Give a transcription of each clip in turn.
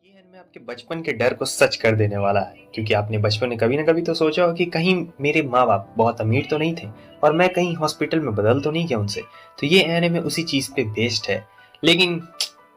ये एनिमे आपके बचपन के डर को सच कर देने वाला है क्योंकि आपने बचपन में कभी ना कभी तो सोचा हो कि कहीं मेरे माँ बाप बहुत अमीर तो नहीं थे और मैं कहीं हॉस्पिटल में बदल तो नहीं गया उनसे। तो ये एनिमे उसी चीज पे बेस्ड है, लेकिन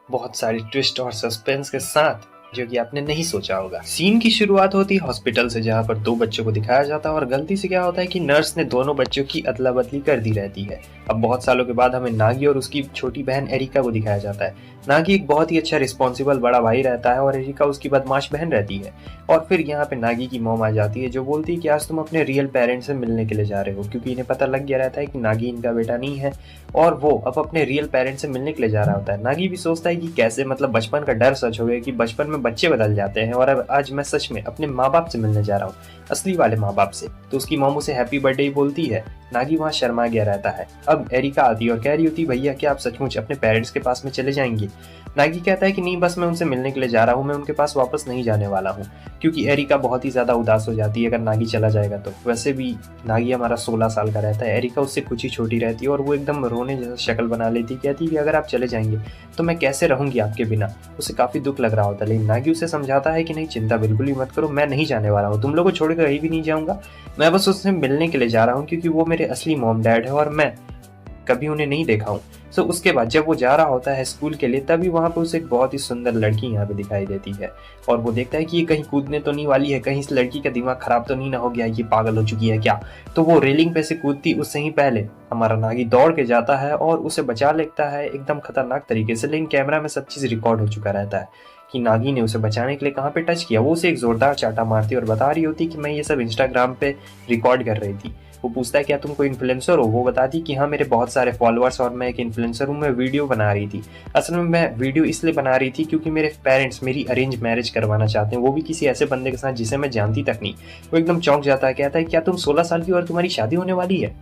बहुत सारी ट्विस्ट और सस्पेंस के साथ, जो कि आपने नहीं सोचा होगा। सीन की शुरुआत होती है हॉस्पिटल से, जहाँ पर दो बच्चों को दिखाया जाता है और गलती से क्या होता है कि नर्स ने दोनों बच्चों की अदला बदली कर दी रहती है। अब बहुत सालों के बाद हमें नागी और उसकी छोटी बहन एरिका को दिखाया जाता है। नागी एक बहुत ही अच्छा रिस्पॉन्सिबल बड़ा भाई रहता है और एरिका उसकी बदमाश बहन रहती है। और फिर यहाँ पे नागी की मॉम आ जाती है, जो बोलती है कि आज तुम अपने रियल पेरेंट्स से मिलने के लिए जा रहे हो, क्योंकि इन्हें पता लग गया रहता है कि नागी इनका बेटा नहीं है और वो अब अपने रियल पेरेंट्स से मिलने के लिए जा रहा होता है। नागी भी सोचता है कि कैसे, मतलब बचपन का डर सच हो गया कि बचपन में बच्चे बदल जाते हैं और अब आज मैं सच में अपने माँ बाप से मिलने जा रहा हूँ, असली वाले माँ बाप से। तो उसकी मॉम उसे हैप्पी बर्थडे बोलती है। नागी वहाँ शर्मा गया रहता है। अब एरिका आती है और कह रही होती है, भैया क्या आप सचमुच अपने पेरेंट्स के पास में चले जाएंगे? नागी कहता है कि नहीं, बस मैं उनसे मिलने के लिए जा रहा हूँ, मैं उनके पास वापस नहीं जाने वाला हूँ। क्योंकि एरिका बहुत ही ज़्यादा उदास हो जाती है अगर नागी चला जाएगा तो। वैसे भी नागी हमारा 16 साल का रहता है, एरिका उससे कुछ ही छोटी रहती है और वो एकदम रोने जैसा शक्ल बना लेती, कहती है कि अगर आप चले जाएंगे तो मैं कैसे रहूंगी आपके बिना। उसे काफ़ी दुख लग रहा होता है, लेकिन नागी उसे समझाता है कि नहीं, चिंता बिल्कुल भी मत करो, मैं नहीं जाने वाला हूँ, तुम लोगों को छोड़कर कहीं भी नहीं जाऊँगा, मैं बस उससे मिलने के लिए जा रहा हूँ क्योंकि वो मेरे असली मॉम डैड है और मैं कभी उन्हें नहीं देखा हूँ। सो उसके बाद जब वो जा रहा होता है स्कूल के लिए, तभी वहाँ पे उसे एक बहुत ही सुंदर लड़की यहाँ पे दिखाई देती है और वो देखता है कि ये कहीं कूदने तो नहीं वाली है, कहीं इस लड़की का दिमाग खराब तो नहीं ना हो गया, ये पागल हो चुकी है क्या। तो वो रेलिंग पे से कूदती उससे ही पहले हमारा नागी दौड़ के जाता है और उसे बचा लेता है एकदम खतरनाक तरीके से। लेकिन कैमरा में सब चीज़ रिकॉर्ड हो चुका रहता है कि नागी ने उसे बचाने के लिए कहाँ पे टच किया। वो उसे एक जोरदार चाटा मारती है और बता रही होती कि मैं ये सब इंस्टाग्राम पे रिकॉर्ड कर रही थी। वो पूछता है क्या तुम कोई इन्फ्लुएंसर हो? वो बताती कि हाँ, मेरे बहुत सारे फॉलोअर्स और मैं एक इन्फ्लुएंसर हूँ, मैं वीडियो बना रही थी। असल में मैं वीडियो इसलिए बना रही थी क्योंकि मेरे पेरेंट्स मेरी अरेंज मैरिज करवाना चाहते हैं, वो भी किसी ऐसे बंदे के साथ जिसे मैं जानती तक नहीं। वो एकदम चौंक जाता है, कहता है क्या तुम 16 साल की और तुम्हारी शादी होने वाली है?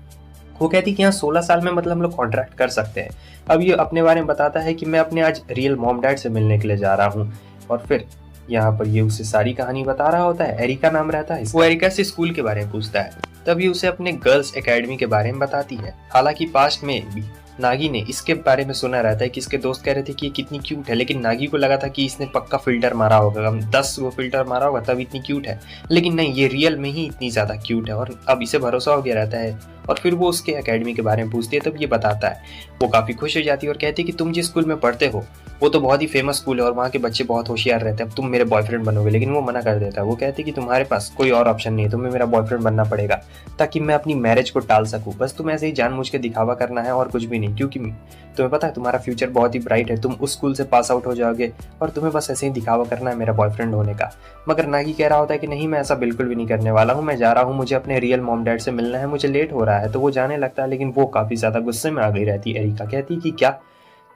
वो कहती कि हाँ, 16 साल में मतलब हम लोग कॉन्ट्रैक्ट कर सकते हैं। अब ये अपने बारे में बताता है कि मैं अपने आज रियल मॉम डैड से मिलने के लिए जा रहा हूँ और फिर यहाँ पर ये उसे सारी कहानी बता रहा होता है। एरिका नाम रहता है, वो एरिका से स्कूल के बारे में पूछता है। तब ये उसे अपने गर्ल्स एकेडमी के बारे में बताती है। हालांकि पास्ट में भी नागी ने इसके बारे में सुना रहता है कि इसके दोस्त कह रहे थे कि ये कितनी क्यूट है, लेकिन नागी को लगा था कि इसने पक्का फिल्टर मारा होगा, 10 वो फिल्टर मारा होगा तब इतनी क्यूट है। लेकिन नहीं, ये रियल में ही इतनी ज़्यादा क्यूट है और अब इसे भरोसा हो गया रहता है। और फिर वो उसके एकेडमी के बारे में पूछती है, तब ये बताता है। वो काफ़ी खुश हो जाती है और कहती है कि तुम जिस स्कूल में पढ़ते हो वो तो बहुत ही फेमस स्कूल है और वहाँ के बच्चे बहुत होशियार रहते हैं, अब तुम मेरे बॉयफ्रेंड बनोगे। लेकिन वो मना कर देता है। वो कहती है कि तुम्हारे पास कोई और ऑप्शन नहीं है, तुम्हें मेरा बॉयफ्रेंड बनना पड़ेगा ताकि मैं अपनी मैरिज को टाल सकूँ। बस तुम ऐसे ही जानबूझ के दिखावा करना है और कुछ भी नहीं, क्योंकि तुम्हें पता है तुम्हारा फ्यूचर बहुत ही ब्राइट है, तुम उस स्कूल से पास आउट हो जाओगे और तुम्हें बस ऐसे ही दिखावा करना है मेरा बॉयफ्रेंड होने का। मगर नागी कह रहा होता है कि नहीं, मैं ऐसा बिल्कुल भी नहीं करने वाला हूँ, मैं जा रहा हूँ, मुझे अपने रियल मॉम डैड से मिलना है, मुझे लेट हो रहा है। तो वो जाने लगता है, लेकिन वो काफ़ी ज़्यादा गुस्से में आ गई रहती है। एरिका कहती कि क्या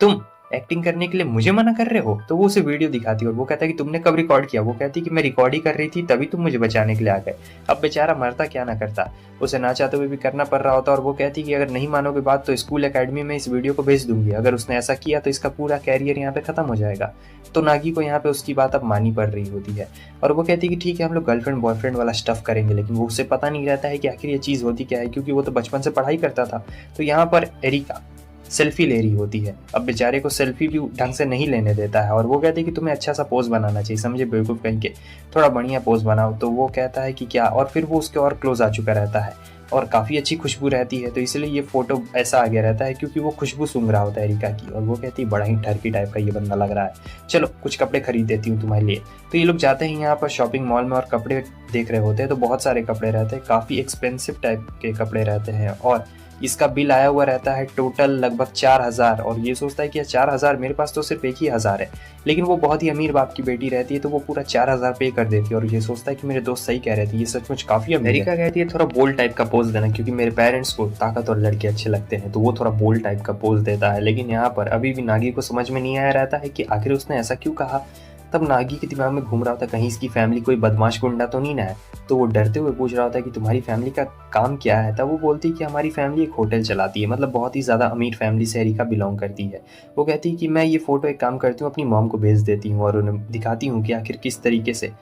तुम एक्टिंग करने के लिए मुझे मना कर रहे हो? तो वो उसे वीडियो दिखाती है और वो कहता है कि तुमने कब रिकॉर्ड किया? वो कहती है कि मैं रिकॉर्ड ही कर रही थी, तभी तुम मुझे बचाने के लिए आ गए। अब बेचारा मरता क्या ना करता, उसे ना चाहते हुए भी करना पड़ रहा होता। और वो कहती कि अगर नहीं मानोगे बात तो स्कूल एकेडमी में इस वीडियो को भेज दूंगी, अगर उसने ऐसा किया तो इसका पूरा कैरियर यहाँ पे खत्म हो जाएगा। तो नागी को यहाँ पे उसकी बात अब मानी पड़ रही होती है और वो कहती है कि ठीक है, हम लोग गर्लफ्रेंड बॉयफ्रेंड वाला स्टफ करेंगे। लेकिन वो उसे पता नहीं रहता है कि आखिर ये चीज़ होती क्या है, क्योंकि वो तो बचपन से पढ़ाई करता था। तो यहाँ पर एरिका सेल्फी ले रही होती है। अब बेचारे को सेल्फी भी ढंग से नहीं लेने देता है और वो कहती है कि तुम्हें अच्छा सा पोज बनाना चाहिए, समझे बेवकूफ़ कहीं के, थोड़ा बढ़िया पोज बनाओ। तो वो कहता है कि क्या, और फिर वो उसके और क्लोज आ चुका रहता है और काफ़ी अच्छी खुशबू रहती है। तो इसलिए ये फोटो ऐसा आ गया रहता है क्योंकि वो खुशबू सूंघ रहा होता है एरिका की और वो कहती है बड़ा ही ठरकी टाइप का ये बंदा लग रहा है, चलो कुछ कपड़े खरीद देती हूँ तुम्हारे लिए। तो ये लोग जाते हैं यहाँ पर शॉपिंग मॉल में और कपड़े देख रहे होते हैं। तो बहुत सारे कपड़े रहते हैं, काफ़ी एक्सपेंसिव टाइप के कपड़े रहते हैं और इसका बिल आया हुआ रहता है टोटल लगभग 4000। और ये सोचता है कि 4000, मेरे पास तो सिर्फ एक ही 1000 है। लेकिन वो बहुत ही अमीर बाप की बेटी रहती है तो वो पूरा 4000 पे कर देती है और ये सोचता है कि मेरे दोस्त सही कह रहे थे, ये सचमुच काफ़ी अमेरिका कहती है थोड़ा बोल्ड टाइप का पोज देना, क्योंकि मेरे पेरेंट्स को ताकत और लड़के अच्छे लगते हैं। तो वो थोड़ा बोल्ड टाइप का पोज देता है। लेकिन यहाँ पर अभी भी नागी को समझ में नहीं आया रहता है कि आखिर उसने ऐसा क्यों कहा। तब नागी के दिमाग में घूम रहा होता है कहीं इसकी फैमिली कोई बदमाश गुंडा तो नहीं ना है। तो वो डरते हुए पूछ रहा होता है कि तुम्हारी फैमिली का काम क्या है। तब वो बोलती है कि हमारी फैमिली एक होटल चलाती है, मतलब बहुत ही ज़्यादा अमीर फैमिली से एरिका बिलोंग करती है। वो कहती है कि मैं ये फ़ोटो एक काम करती हूँ, अपनी मॉम को भेज देती हूँ और उन्हें दिखाती हूँ कि आखिर किस तरीके से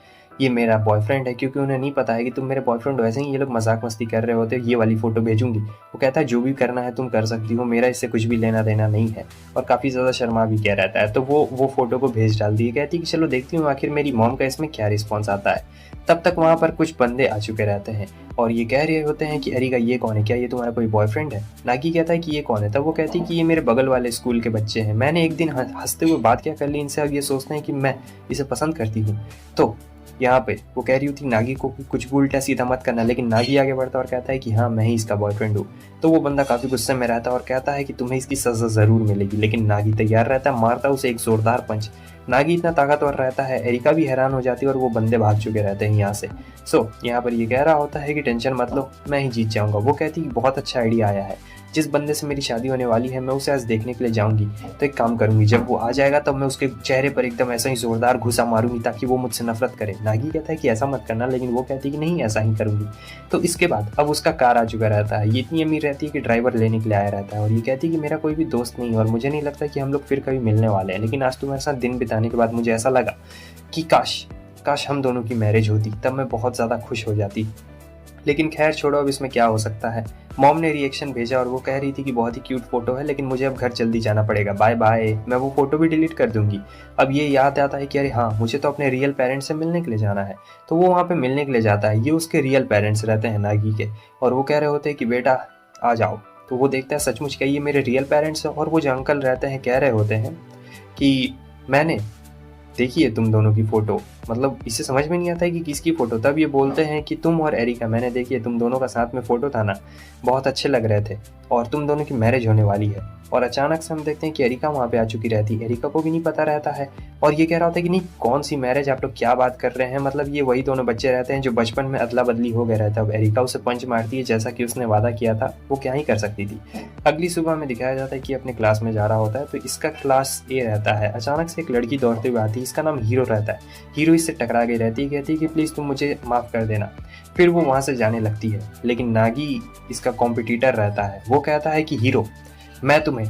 ये मेरा बॉयफ्रेंड है, क्योंकि उन्हें नहीं पता है कि तुम मेरे बॉयफ्रेंड हो। ऐसे ही ये लोग मजाक मस्ती कर रहे होते, ये वाली फ़ोटो भेजूँगी। वो कहता है जो भी करना है तुम कर सकती हो, मेरा इससे कुछ भी लेना देना नहीं है, और काफ़ी ज़्यादा शर्मा भी क्या रहता है। तो वो फ़ोटो को भेज डालती है, कहती है कि चलो देखती हूँ आखिर मेरी मॉम का इसमें क्या रिस्पॉन्स आता है। तब तक वहाँ पर कुछ बंदे आ चुके रहते हैं और ये कह रहे होते हैं कि एरिका ये कौन है, क्या ये तुम्हारा कोई बॉयफ्रेंड है। नागी कहता है कि ये कौन है, तब वो कहती है कि ये मेरे बगल वाले स्कूल के बच्चे हैं, मैंने एक दिन हंसते हुए बात क्या कर ली इनसे, अब ये सोचते हैं कि मैं इसे पसंद करती हूँ। तो यहाँ पे वो कह रही होती नागी को कि कुछ भी उल्टा सीधा मत करना, लेकिन नागी आगे बढ़ता और कहता है कि हाँ मैं ही इसका बॉयफ्रेंड हूँ। तो वो बंदा काफ़ी गुस्से में रहता है और कहता है कि तुम्हें इसकी सज़ा ज़रूर मिलेगी, लेकिन नागी तैयार रहता है, मारता है उसे एक ज़ोरदार पंच। नागी इतना ताकतवर रहता है, एरिका भी हैरान हो जाती है और वो बंदे भाग चुके रहते हैं यहाँ से। यहाँ पर ये कह रहा होता है कि टेंशन मत लो, मैं ही जीत जाऊँगा। वो कहती है बहुत अच्छा आइडिया आया है, जिस बंदे से मेरी शादी होने वाली है मैं उसे आज देखने के लिए जाऊंगी। तो एक काम करूंगी, जब वो आ जाएगा तब मैं उसके चेहरे पर एकदम ऐसा ही जोरदार घुसा मारूंगी ताकि वो मुझसे नफरत करे। नागी कहता है कि ऐसा मत करना, लेकिन वो कहती है कि नहीं ऐसा ही करूंगी। तो इसके बाद अब उसका कार आ चुका रहता है, ये इतनी अमीर रहती है कि ड्राइवर लेने के लिए आया रहता है, और ये कहती है कि मेरा कोई भी दोस्त नहीं है और मुझे नहीं लगता कि हम लोग फिर कभी मिलने वाले हैं, लेकिन आज तुम्हारे साथ दिन बिताने के बाद मुझे ऐसा लगा कि काश काश हम दोनों की मैरिज होती, तब मैं बहुत ज़्यादा खुश हो जाती। लेकिन खैर छोड़ो, अब इसमें क्या हो सकता है। मॉम ने रिएक्शन भेजा और वो कह रही थी कि बहुत ही क्यूट फोटो है, लेकिन मुझे अब घर जल्दी जाना पड़ेगा, बाय बाय, मैं वो फोटो भी डिलीट कर दूंगी। अब ये याद आता है कि अरे हाँ मुझे तो अपने रियल पेरेंट्स से मिलने के लिए जाना है। तो वो वहाँ पे मिलने के लिए जाता है, ये उसके रियल पेरेंट्स रहते हैं नागी के, और वो कह रहे होते हैं कि बेटा आ जाओ। तो वो देखता है सचमुच क्या ये मेरे रियल पेरेंट्स हैं, और वो जो अंकल रहते हैं कह रहे होते हैं कि मैंने देखी है तुम दोनों की फोटो, मतलब इसे समझ में नहीं आता है कि किसकी फोटो। तब ये बोलते हैं कि तुम और एरिका, मैंने देखी है तुम दोनों का साथ में फोटो था ना, बहुत अच्छे लग रहे थे, और तुम दोनों की मैरिज होने वाली है। और अचानक से हम देखते हैं कि एरिका वहाँ पे आ चुकी रहती है, एरिका को भी नहीं पता रहता है, और ये कह रहा होता है कि नहीं कौन सी मैरिज, आप लोग क्या बात कर रहे हैं, मतलब ये वही दोनों बच्चे रहते हैं जो बचपन में अदला बदली हो गए रहता है। अब एरिका उसे पंच मारती है जैसा कि उसने वादा किया था, वो क्या ही कर सकती थी। अगली सुबह में दिखाया जाता है कि अपने क्लास में जा रहा होता है, तो इसका क्लास ए रहता है। अचानक से एक लड़की दौड़ते हुए आती है, इसका नाम हीरो रहता है। हीरो इससे टकरा गई रहती है, कहती है कि प्लीज़ तुम मुझे माफ़ कर देना। फिर वो वहाँ से जाने लगती है, लेकिन नागी इसका कॉम्पिटिटर रहता है, वो कहता है कि हीरो मैं तुम्हें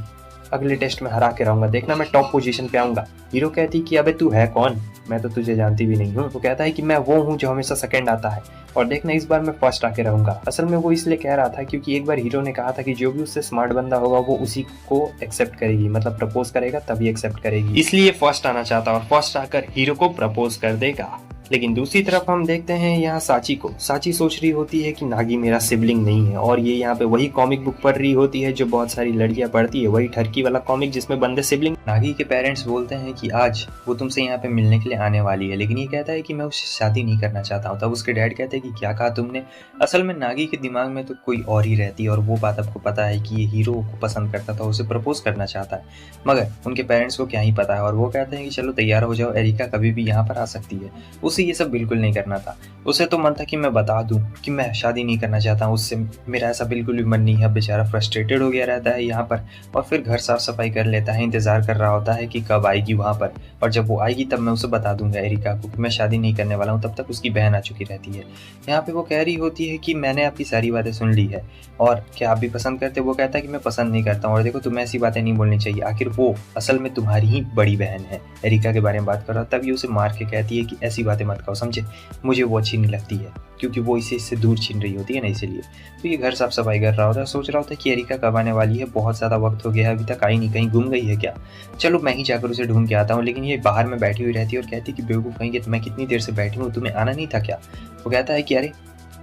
अगले टेस्ट में हरा के रहूंगा, देखना मैं टॉप पोजीशन पे आऊंगा। हीरो कहती कि अबे तू है कौन, मैं तो तुझे जानती भी नहीं हूँ। वो कहता है कि मैं वो हूँ जो हमेशा सेकंड आता है, और देखना इस बार मैं फर्स्ट आके रहूंगा। असल में वो इसलिए कह रहा था क्योंकि एक बार हीरो ने कहा था कि जो भी उससे स्मार्ट बंदा होगा वो उसी को एक्सेप्ट करेगी, मतलब प्रपोज करेगा तभी एक्सेप्ट करेगी, इसलिए फर्स्ट आना चाहता और फर्स्ट आकर हीरो को प्रपोज कर देगा। लेकिन दूसरी तरफ हम देखते हैं यहाँ साची को। साची सोच रही होती है कि नागी मेरा सिबलिंग नहीं है, और ये यहाँ पे वही कॉमिक बुक पढ़ रही होती है जो बहुत सारी लड़कियां पढ़ती है, वही ठरकी वाला कॉमिक जिसमें बंदे सिबलिंग। नागी के पेरेंट्स बोलते हैं कि आज वो तुमसे यहाँ पे मिलने के लिए आने वाली है, लेकिन ये कहता है कि मैं उससे शादी नहीं करना चाहता हूँ। तब उसके डैड कहते हैं कि क्या कहा तुमने। असल में नागी के दिमाग में तो कोई और ही रहती है, और वो बात आपको पता है कि ये हीरो को पसंद करता था, उसे प्रपोज करना चाहता है, मगर उनके पेरेंट्स को क्या ही पता है। और वो कहते हैं कि चलो तैयार हो जाओ, एरिका कभी भी यहाँ पर आ सकती है। उसे ये सब बिल्कुल नहीं करना था, उसे तो मन था कि मैं बता दूं कि मैं शादी नहीं करना चाहता हूँ उससे, मेरा ऐसा बिल्कुल भी मन नहीं है। बेचारा फ्रस्ट्रेटेड हो गया रहता है यहाँ पर, और फिर घर साफ सफाई कर लेता है, इंतजार कर रहा होता है कि कब आएगी वहाँ पर, और जब वो आएगी तब मैं उसे बता दूंगा एरिका को कि मैं शादी नहीं करने वाला हूँ। तब तक उसकी बहन आ चुकी रहती है। यहाँ पे वो कह रही होती है कि मैंने आपकी सारी बातें सुन ली है, और क्या आप भी पसंद करते। वो कहता है कि मैं पसंद नहीं करता हूँ, और देखो तुम्हें ऐसी बातें नहीं बोलनी चाहिए, आखिर वो असल में तुम्हारी ही बड़ी बहन है, एरिका के बारे में बात कर रहा। तब ये उसे मार के कहती है कि ऐसी बातें मत कहो, समझे, मुझे वो अच्छी नहीं लगती है, क्योंकि वो इससे दूर छीन रही होती है ना, इसीलिए। तो ये घर साफ सफाई कर रहा होता है, सोच रहा होता है कि एरिका कब आने वाली है, बहुत ज़्यादा वक्त हो गया है, अभी तक आई नहीं, कहीं गुम गई है क्या, चलो मैं ही जाकर उसे ढूंढ के आता हूँ। लेकिन ये बाहर में बैठी हुई रहती है और कहती है कि बेवकूफ़ कहीं मैं कितनी देर से बैठी हूँ, तुम्हें आना नहीं था क्या। वो कहता है कि अरे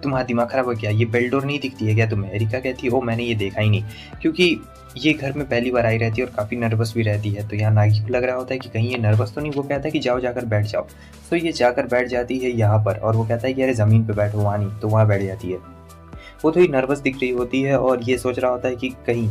तुम्हारा दिमाग खराब हो क्या, ये बेल डोर नहीं दिखती है क्या तुम्हें। एरिका कहती है ओ मैंने ये देखा ही नहीं, क्योंकि ये घर में पहली बार आई रहती है और काफ़ी नर्वस भी रहती है। तो यहाँ नागी को लग रहा होता है कि कहीं ये नर्वस तो नहीं। वो कहता है कि जाओ जाकर बैठ जाओ। तो ये जाकर बैठ जाती है यहाँ पर, और वो कहता है कि अरे ज़मीन पे बैठो, वहाँ नहीं, तो वहाँ बैठ जाती है। वो थोड़ी नर्वस दिख रही होती है और ये सोच रहा होता है कि कहीं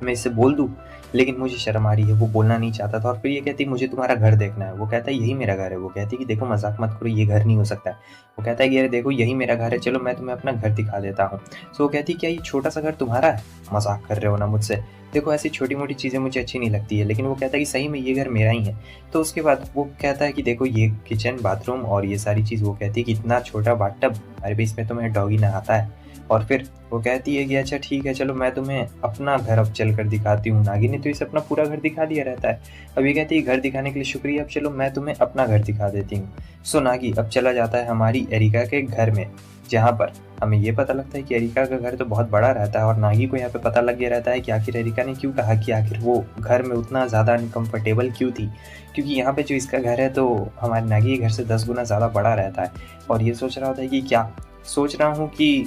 मैं इससे बोल दूँ, लेकिन मुझे शर्म आ रही है, वो बोलना नहीं चाहता था। और फिर ये कहती है मुझे तुम्हारा घर देखना है। वो कहता है यही मेरा घर है। वो कहती है कि देखो मजाक मत करो, ये घर नहीं हो सकता है। वो कहता है कि अरे देखो यही मेरा घर है, चलो मैं तुम्हें अपना घर दिखा देता हूँ। तो वो कहती है क्या ये छोटा सा घर तुम्हारा है, मजाक कर रहे हो ना मुझसे। देखो ऐसी छोटी-मोटी चीज़ें मुझे अच्छी नहीं लगती है, लेकिन वो कहता है कि सही में ये घर मेरा ही है। तो उसके बाद वो कहता है कि देखो ये किचन, बाथरूम और ये सारी चीज़, वो कहती है कि इतना छोटा बाथटब, अरे भई इसमें तो मेरा डॉगी नहाता है। और फिर वो कहती है कि अच्छा ठीक है, चलो मैं तुम्हें अपना घर अब चल कर दिखाती हूँ। नागी ने तो इसे अपना पूरा घर दिखा दिया रहता है। अब ये कहती है घर दिखाने के लिए शुक्रिया, अब चलो मैं तुम्हें अपना घर दिखा देती हूँ। सो नागी अब चला जाता है हमारी एरिका के घर में, जहाँ पर हमें ये पता लगता है कि एरिका का घर तो बहुत बड़ा रहता है और नागी को यहाँ पे पता लग गया रहता है कि आखिर एरिका ने क्यों कहा कि आखिर वो घर में उतना ज़्यादा अनकम्फर्टेबल क्यों थी। क्योंकि यहाँ पे जो इसका घर है तो हमारे नागी के घर से 10 गुना ज़्यादा बड़ा रहता है। और ये सोच रहा होता है कि क्या, सोच रहा हूँ कि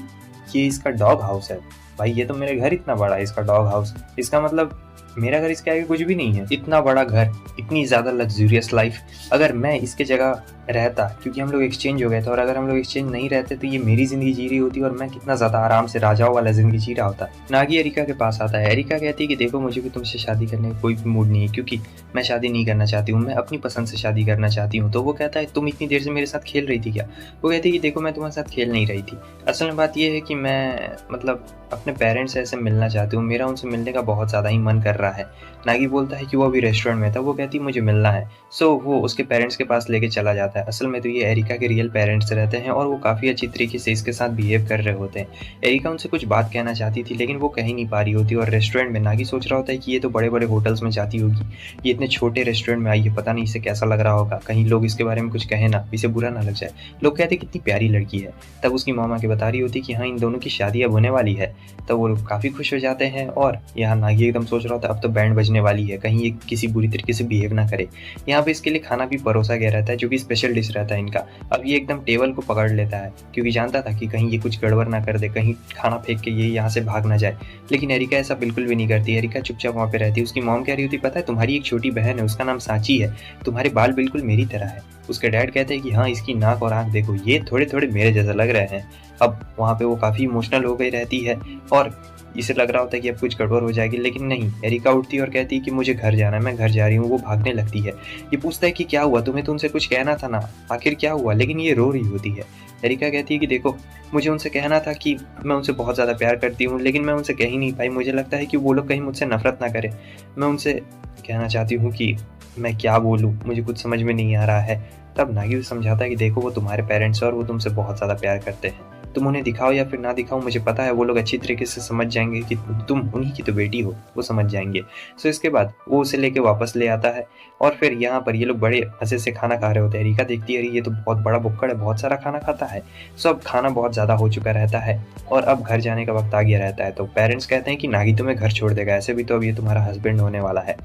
ये इसका डॉग हाउस है। भाई ये तो मेरे घर इतना बड़ा है, इसका डॉग हाउस, इसका मतलब मेरा घर इसके आगे कुछ भी नहीं है। इतना बड़ा घर, इतनी ज़्यादा लग्जूरियस लाइफ, अगर मैं इसके जगह रहता, क्योंकि हम लोग एक्सचेंज हो गए थे, और अगर हम लोग एक्सचेंज नहीं रहते तो ये मेरी ज़िंदगी जी रही होती और मैं कितना ज़्यादा आराम से राजाओं वाला ज़िंदगी जी रहा होता। नागी एरिका के पास आता है। एरिका कहती है कि देखो मुझे भी तुमसे शादी करने का कोई भी मूड नहीं है, क्योंकि मैं शादी नहीं करना चाहती हूँ, मैं अपनी पसंद से शादी करना चाहती हूँ। तो वो कहता है तुम इतनी देर से मेरे साथ खेल रही थी क्या? वो कहती है कि देखो मैं तुम्हारे साथ खेल नहीं रही थी, असल में बात ये है कि मैं मतलब अपने पेरेंट्स से ऐसे मिलना चाहती हूँ, मेरा उनसे मिलने का बहुत ज़्यादा ही मन कर रहा है। नागी बोलता है कि वो अभी रेस्टोरेंट में था। वो कहती है मुझे मिलना है। सो वो उसके पेरेंट्स के पास लेके चला जाता है। असल में तो ये एरिका के रियल पेरेंट्स रहते हैं और वो काफ़ी अच्छी तरीके से इसके साथ बिहेव कर रहे होते हैं। एरिका उनसे कुछ बात कहना चाहती थी लेकिन वो कह ही नहीं पा रही होती। और रेस्टोरेंट में नागी सोच रहा होता है कि ये तो बड़े बड़े होटल्स में जाती होगी, ये इतने छोटे रेस्टोरेंट में आई है, पता नहीं इसे कैसा लग रहा होगा, कहीं लोग इसके बारे में कुछ कहें ना, इसे बुरा ना लग जाए। लोग कहते कितनी प्यारी लड़की है। तब उसकी मामा के बता रही होती कि हाँ इन दोनों की शादी अब होने वाली है। तब वो लोग काफ़ी खुश हो जाते हैं और यहाँ नागी एकदम सोच रहा होता है अब तो बैंड बजने वाली है, कहीं ये किसी बुरी तरीके से बिहेव ना करे। यहाँ पे इसके लिए खाना भी परोसा गया रहता है जो कि स्पेशल डिश रहता है इनका। अब ये एकदम टेबल को पकड़ लेता है क्योंकि जानता था कि कहीं ये कुछ गड़बड़ ना कर दे, कहीं खाना फेंक के ये यहाँ से भाग ना जाए। लेकिन एरिका ऐसा बिल्कुल भी नहीं करती। एरिका चुपचाप वहाँ पे रहती है। उसकी मॉम कह रही होती पता है तुम्हारी एक छोटी बहन है, उसका नाम सांची है, तुम्हारे बाल बिल्कुल मेरी तरह है। उसके डैड कहते हैं कि हाँ इसकी नाक और आँख देखो, ये थोड़े थोड़े मेरे जैसा लग रहे हैं। अब वहाँ पे वो काफ़ी इमोशनल हो गई रहती है और इसे लग रहा होता है कि अब कुछ गड़बड़ हो जाएगी, लेकिन नहीं। एरिका उठती है और कहती है कि मुझे घर जाना है, मैं घर जा रही हूँ। वो भागने लगती है। ये पूछता है कि क्या हुआ, तुम्हें तो उनसे कुछ कहना था ना, आखिर क्या हुआ? लेकिन ये रो रही होती है। एरिका कहती है कि देखो मुझे उनसे कहना था कि मैं उनसे बहुत ज़्यादा प्यार करती हूँ, लेकिन मैं उनसे कह ही नहीं पाई। मुझे लगता है कि वो लोग कहीं मुझसे नफरत ना करें। मैं उनसे कहना चाहती हूँ कि मैं क्या बोलूँ, मुझे कुछ समझ में नहीं आ रहा है। तब नागी समझाता है कि देखो वो तुम्हारे पेरेंट्स हैं और वो तुमसे बहुत ज़्यादा प्यार करते हैं। तुम उन्हें दिखाओ या फिर ना दिखाओ, मुझे पता है वो लोग अच्छी तरीके से समझ जाएंगे कि तुम उन्हीं की तो बेटी हो, वो समझ जाएंगे। सो इसके बाद वो उसे लेके वापस ले आता है और फिर यहाँ पर ये लोग बड़े मज़े से खाना खा रहे होते हैं। एरिका देखती है अरे ये तो बहुत बड़ा बुक्कड़ है, बहुत सारा खाना खाता है। सो अब खाना बहुत ज़्यादा हो चुका रहता है और अब घर जाने का वक्त आ गया रहता है। तो पेरेंट्स कहते हैं कि नागी तुम्हें घर छोड़ देगा, ऐसे भी तो अब ये तुम्हारा हस्बैंड होने वाला है।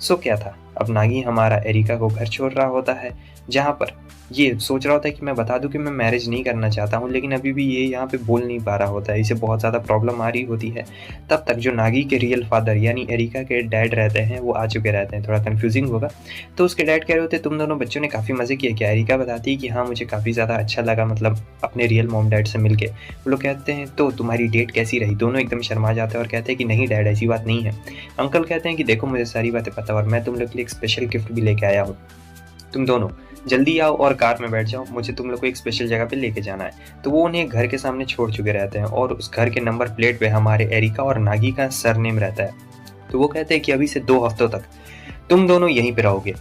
सो क्या था, अब नागी हमारा एरिका को घर छोड़ रहा होता है, जहाँ पर ये सोच रहा होता है कि मैं बता दूं कि मैं मैरिज नहीं करना चाहता हूँ, लेकिन अभी भी ये यहाँ पे बोल नहीं पा रहा होता है, इसे बहुत ज़्यादा प्रॉब्लम आ रही होती है। तब तक जो नागी के रियल फादर यानी एरिका के डैड रहते हैं वो आ चुके रहते हैं। थोड़ा कन्फ्यूजिंग होगा। तो उसके डैड कह रहे होते तुम दोनों बच्चों ने काफ़ी मज़े किए क्या? एरिका बताती है कि हाँ मुझे काफ़ी ज़्यादा अच्छा लगा, मतलब अपने रियल मॉम डैड से मिलके। वो लोग कहते हैं तो तुम्हारी डेट कैसी रही? दोनों एकदम शर्मा जाते हैं और कहते हैं कि नहीं डैड ऐसी बात नहीं है। अंकल कहते हैं कि देखो मुझे सारी बातें पता और मैं तुम लोग के लिए एक स्पेशल गिफ्ट भी लेके आया हूँ, तुम दोनों जल्दी आओ और कार में बैठ जाओ, मुझे तुम लोग को एक स्पेशल जगह पे लेके जाना है। तो वो उन्हें घर के सामने छोड़ चुके रहते हैं और उस घर के नंबर प्लेट पे हमारे एरिका और नागी का सरनेम रहता है। तो वो कहते हैं कि अभी से 2 हफ्तों तक तुम दोनों यहीं पे रहोगे।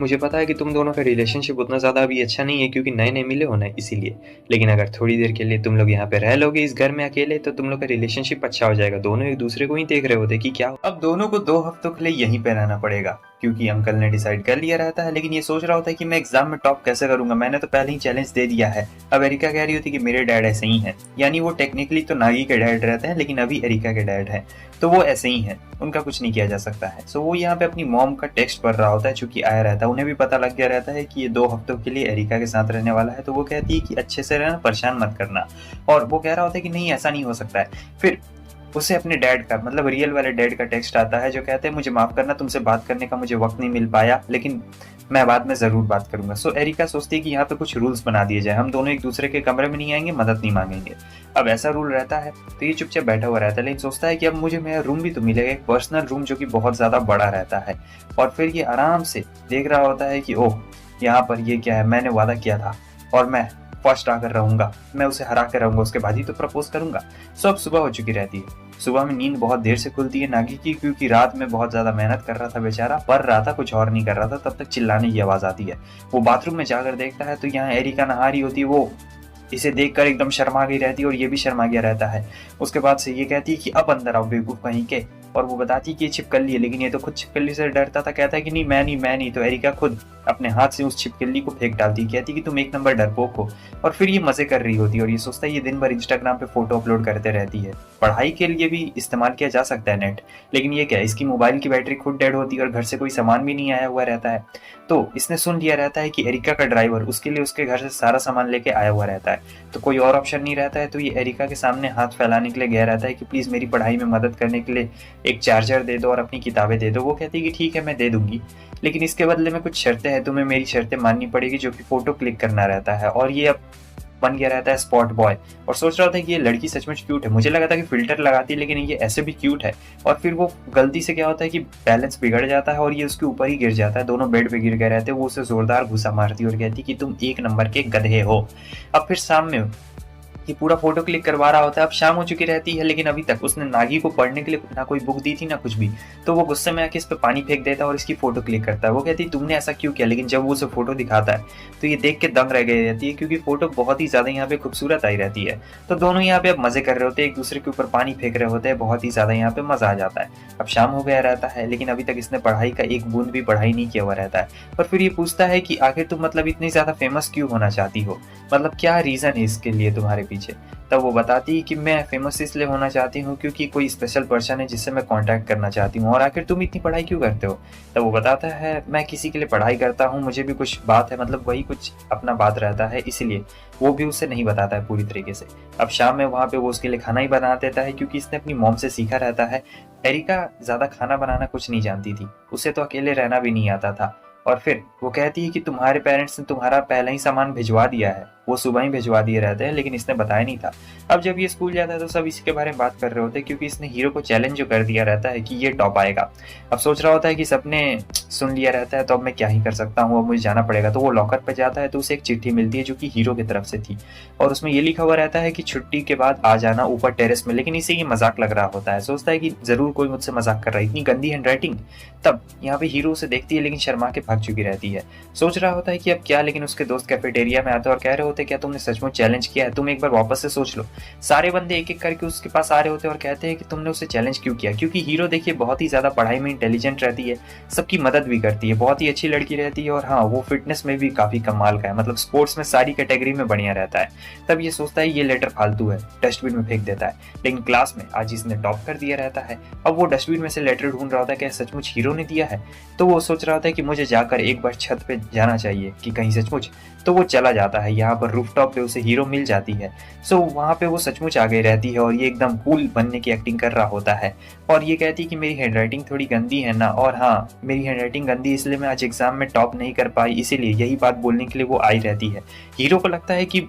मुझे पता है कि तुम दोनों का रिलेशनशिप उतना ज़्यादा अभी अच्छा नहीं है क्योंकि नए नए मिले हो ना, इसीलिए। लेकिन अगर थोड़ी देर के लिए तुम लोग यहाँ पे रह लोगे इस घर में अकेले तो तुम लोग का रिलेशनशिप अच्छा हो जाएगा। दोनों एक दूसरे को ही देख रहे होते कि क्या अब दोनों को 2 हफ्तों के लिए यहीं पे रहना पड़ेगा क्योंकि अंकल ने डिसाइड कर लिया रहता है। लेकिन ये सोच रहा होता है कि मैं एग्जाम में टॉप कैसे करूंगा, मैंने तो पहले ही चैलेंज दे दिया है। अब एरिका कह रही होती कि मेरे डैड ऐसे ही हैं, यानी वो टेक्निकली तो नागी के डैड रहते हैं लेकिन अभी एरिका के डैड हैं, तो वो ऐसे ही हैं, उनका कुछ नहीं किया जा सकता है। सो वो यहाँ पे अपनी मॉम का टेक्स्ट पढ़ रहा होता है चूंकि आया रहता है। उन्हें भी पता लग गया रहता है कि ये 2 हफ्तों के लिए एरिका के साथ रहने वाला है। तो वो कहती है कि अच्छे से रहना, परेशान मत करना। और वो कह रहा होता है कि नहीं ऐसा नहीं हो सकता है। फिर उसे अपने डैड का मतलब रियल वाले डैड का टेक्स्ट आता है जो कहते हैं मुझे माफ करना, तुमसे बात करने का मुझे वक्त नहीं मिल पाया, लेकिन मैं बाद में जरूर बात करूंगा। सो एरिका सोचती है कि यहाँ पे कुछ रूल्स बना दिए जाए, हम दोनों एक दूसरे के कमरे में नहीं आएंगे, मदद नहीं मांगेंगे। अब ऐसा रूल रहता है तो ये चुपचाप बैठा हुआ रहता है, लेकिन सोचता है कि अब मुझे मेरा रूम भी तो मिलेगा, एक पर्सनल रूम जो कि बहुत ज्यादा बड़ा रहता है। और फिर ये आराम से देख रहा होता है कि ओह यहाँ पर ये क्या है, मैंने वादा किया था और मैं फर्स्ट आकर रहूंगा, मैं उसे हरा कर रहूंगा, उसके बाद ही तो प्रपोज करूंगा। सो अब सुबह हो चुकी रहती है। सुबह में नींद बहुत देर से खुलती है नागी की, क्योंकि रात में बहुत ज्यादा मेहनत कर रहा था बेचारा, पढ़ रहा था, कुछ और नहीं कर रहा था। तब तक चिल्लाने की आवाज आती है। वो बाथरूम में जाकर देखता है तो यहाँ एरिका नहा रही होती है। वो इसे देखकर एकदम शर्मा गई रहती है और ये भी शर्मा गया रहता है। उसके बाद से ये कहती है कि अब अंदर आओ बेवकूफ कहीं के, और वो बताती है कि ये छिपकली है, लेकिन ये तो खुद छिपकली से डरता था। कहता है कि नहीं मैं नहीं। तो एरिका खुद अपने हाथ से उस छिपकली को फेंक डालती है, कहती है कि तुम एक नंबर डरपोक हो। और फिर ये मजे कर रही होती है और ये सोचता है ये दिन भर इंस्टाग्राम पे फोटो अपलोड करते रहती है। पढ़ाई के लिए भी इस्तेमाल किया जा सकता है नेट, लेकिन ये क्या, इसकी मोबाइल की बैटरी खुद डेड होती है और घर से कोई सामान भी नहीं आया हुआ रहता है। तो इसने सुन लिया रहता है कि एरिका का ड्राइवर उसके लिए उसके घर से सारा सामान लेके आया हुआ रहता है, तो कोई और ऑप्शन नहीं रहता है। तो ये एरिका के सामने हाथ फैलाने के लिए गया रहता है कि प्लीज मेरी पढ़ाई में मदद करने के लिए एक चार्जर दे दो और अपनी किताबें दे दो। वो कहती है कि ठीक है मैं दे दूंगी, लेकिन इसके बदले में कुछ शर्तें हैं, तुम्हें मेरी शर्तें माननी पड़ेगी, जो कि फोटो क्लिक करना रहता है। और ये अब बन गया रहता है स्पॉट बॉय और सोच रहा था कि ये लड़की सचमुच क्यूट है। मुझे लगा था कि फिल्टर लगाती है, लेकिन ये ऐसे भी क्यूट है। और फिर वो गलती से क्या होता है कि बैलेंस बिगड़ जाता है और ये उसके ऊपर ही गिर जाता है। दोनों बेड पे गिर गए रहते हैं। वो उसे जोरदार घुसा मारती है और कहती कि तुम एक नंबर के गधे हो। अब फिर शाम में ये पूरा फोटो क्लिक करवा रहा होता है। अब शाम हो चुकी रहती है, लेकिन अभी तक उसने नागी को पढ़ने के लिए ना कोई बुक दी थी ना कुछ भी। तो वो गुस्से में आके इस पे पानी फेंक देता है और इसकी फोटो क्लिक करता है। वो कहती है तुमने ऐसा क्यों किया, लेकिन जब वो उसे फोटो दिखाता है तो ये देख के दंग रह गई रहती है, क्योंकि फोटो बहुत ही ज्यादा यहाँ पे खूबसूरत आई रहती है। तो दोनों यहाँ पे अब मजे कर रहे होते हैं, एक दूसरे के ऊपर पानी फेंक रहे होते हैं, बहुत ही ज्यादा यहाँ पे मजा आ जाता है। अब शाम हो गया रहता है, लेकिन अभी तक इसने पढ़ाई का एक बूंद भी पढ़ाई नहीं किया हुआ रहता है। और फिर ये पूछता है कि आखिर तुम मतलब इतनी ज्यादा फेमस क्यों होना चाहती हो, मतलब क्या रीजन है इसके लिए तुम्हारे पीछे। तब वो बताती है कि मैं फेमस इसलिए होना चाहती हूँ क्योंकि कोई स्पेशल पर्सन है जिससे मैं कांटेक्ट करना चाहती हूँ। और आखिर तुम इतनी पढ़ाई क्यों करते हो। तब वो बताता है मैं किसी के लिए पढ़ाई करता हूँ, मुझे भी कुछ बात है, मतलब वही कुछ अपना बात रहता है, इसीलिए। वो भी उसे नहीं बताता है पूरी तरीके से। अब शाम में वहाँ पे वो उसके लिए खाना ही बना देता है, क्योंकि इसने अपनी मॉम से सीखा रहता है। एरिका ज्यादा खाना बनाना कुछ नहीं जानती थी, उसे तो अकेले रहना भी नहीं आता था। और फिर वो कहती है कि तुम्हारे पेरेंट्स ने तुम्हारा पहला ही सामान भिजवा दिया है। वो सुबह ही भिजवा दिए रहते हैं, लेकिन इसने बताया नहीं था। अब जब ये स्कूल जाता है तो सब इसी के बारे में बात कर रहे होते हैं, क्योंकि इसने हीरो को चैलेंज जो कर दिया रहता है कि ये टॉप आएगा। अब सोच रहा होता है कि सबने सुन लिया रहता है, तो अब मैं क्या ही कर सकता हूँ, अब मुझे जाना पड़ेगा। तो वो लॉकर पे जाता है तो उसे एक चिट्ठी मिलती है जो कि हीरो की तरफ से थी, और उसमें ये लिखा हुआ रहता है कि छुट्टी के बाद आ जाना ऊपर टेरेस में। लेकिन इसे ये मजाक लग रहा होता है, सोचता है कि जरूर कोई मुझसे मजाक कर रहा है, इतनी गंदी हैंडराइटिंग। तब यहाँ पे हीरो उसे देखती है, लेकिन शर्मा के भाग चुकी रहती है। सोच रहा होता है कि अब क्या, लेकिन उसके दोस्त कैफेटेरिया में आते और कह रहे होते क्या तुमने सचमुच चैलेंज किया है, तुम एक बार वापस से सोच लो। सारे बंदे एक एक करके उसके पास आ रहे होते और कहते हैं कि तुमने उसे चैलेंज क्यों किया, क्योंकि हीरो देखिए बहुत ही ज्यादा पढ़ाई में इंटेलिजेंट रहती है, सबकी मदद भी करती है, बहुत ही अच्छी लड़की रहती है, और हाँ वो फिटनेस में भी काफी कमाल का है, मतलब स्पोर्ट्स में सारी कैटेगरी में बढ़िया रहता है। तब ये सोचता है ये लेटर फालतू है, डस्टबिन में फेंक देता है। लेकिन क्लास में आज इसने टॉप कर दिया रहता है। अब वो डस्टबिन में से लेटर ढूंढ रहा होता है, क्या सचमुच हीरो ने दिया है। तो वो सोच रहा होता है कि मुझे जाकर एक बार छत पे जाना चाहिए कि कहीं सचमुच। तो वो चला जाता है, यहाँ पर रूफटॉप पे उसे हीरो मिल जाती है। सो वहाँ पे वो सचमुच आ गई रहती है और ये एकदम कूल बनने की एक्टिंग कर रहा होता है। और ये कहती है कि मेरी हैंडराइटिंग थोड़ी गंदी है ना, और हाँ मेरी हैंडराइटिंग गंदी इसलिए मैं आज एग्जाम में टॉप नहीं कर पाई, इसीलिए यही बात बोलने के लिए वो आई रहती है। हीरो को लगता है कि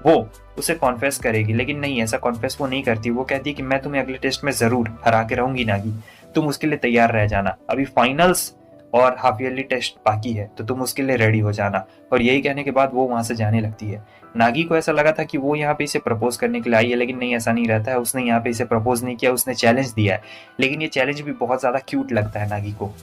वो उसे कॉन्फेस करेगी, लेकिन नहीं, ऐसा कॉन्फेस वो नहीं करती। वो कहती है कि मैं तुम्हें अगले टेस्ट में जरूर हरा के रहूंगी नागी, तुम उसके लिए तैयार रह जाना। अभी फाइनल्स और हाफ ईयरली टेस्ट बाकी है, तो तुम उसके लिए रेडी हो जाना। और यही कहने के बाद वो वहां से जाने लगती है। नागी को ऐसा लगा था कि वो यहाँ पे इसे प्रपोज करने के लिए आई है, लेकिन नहीं, ऐसा नहीं रहता है। उसने यहाँ पे इसे प्रपोज नहीं किया, उसने चैलेंज दिया है। लेकिन ये चैलेंज भी बहुत ज्यादा क्यूट लगता है नागी को।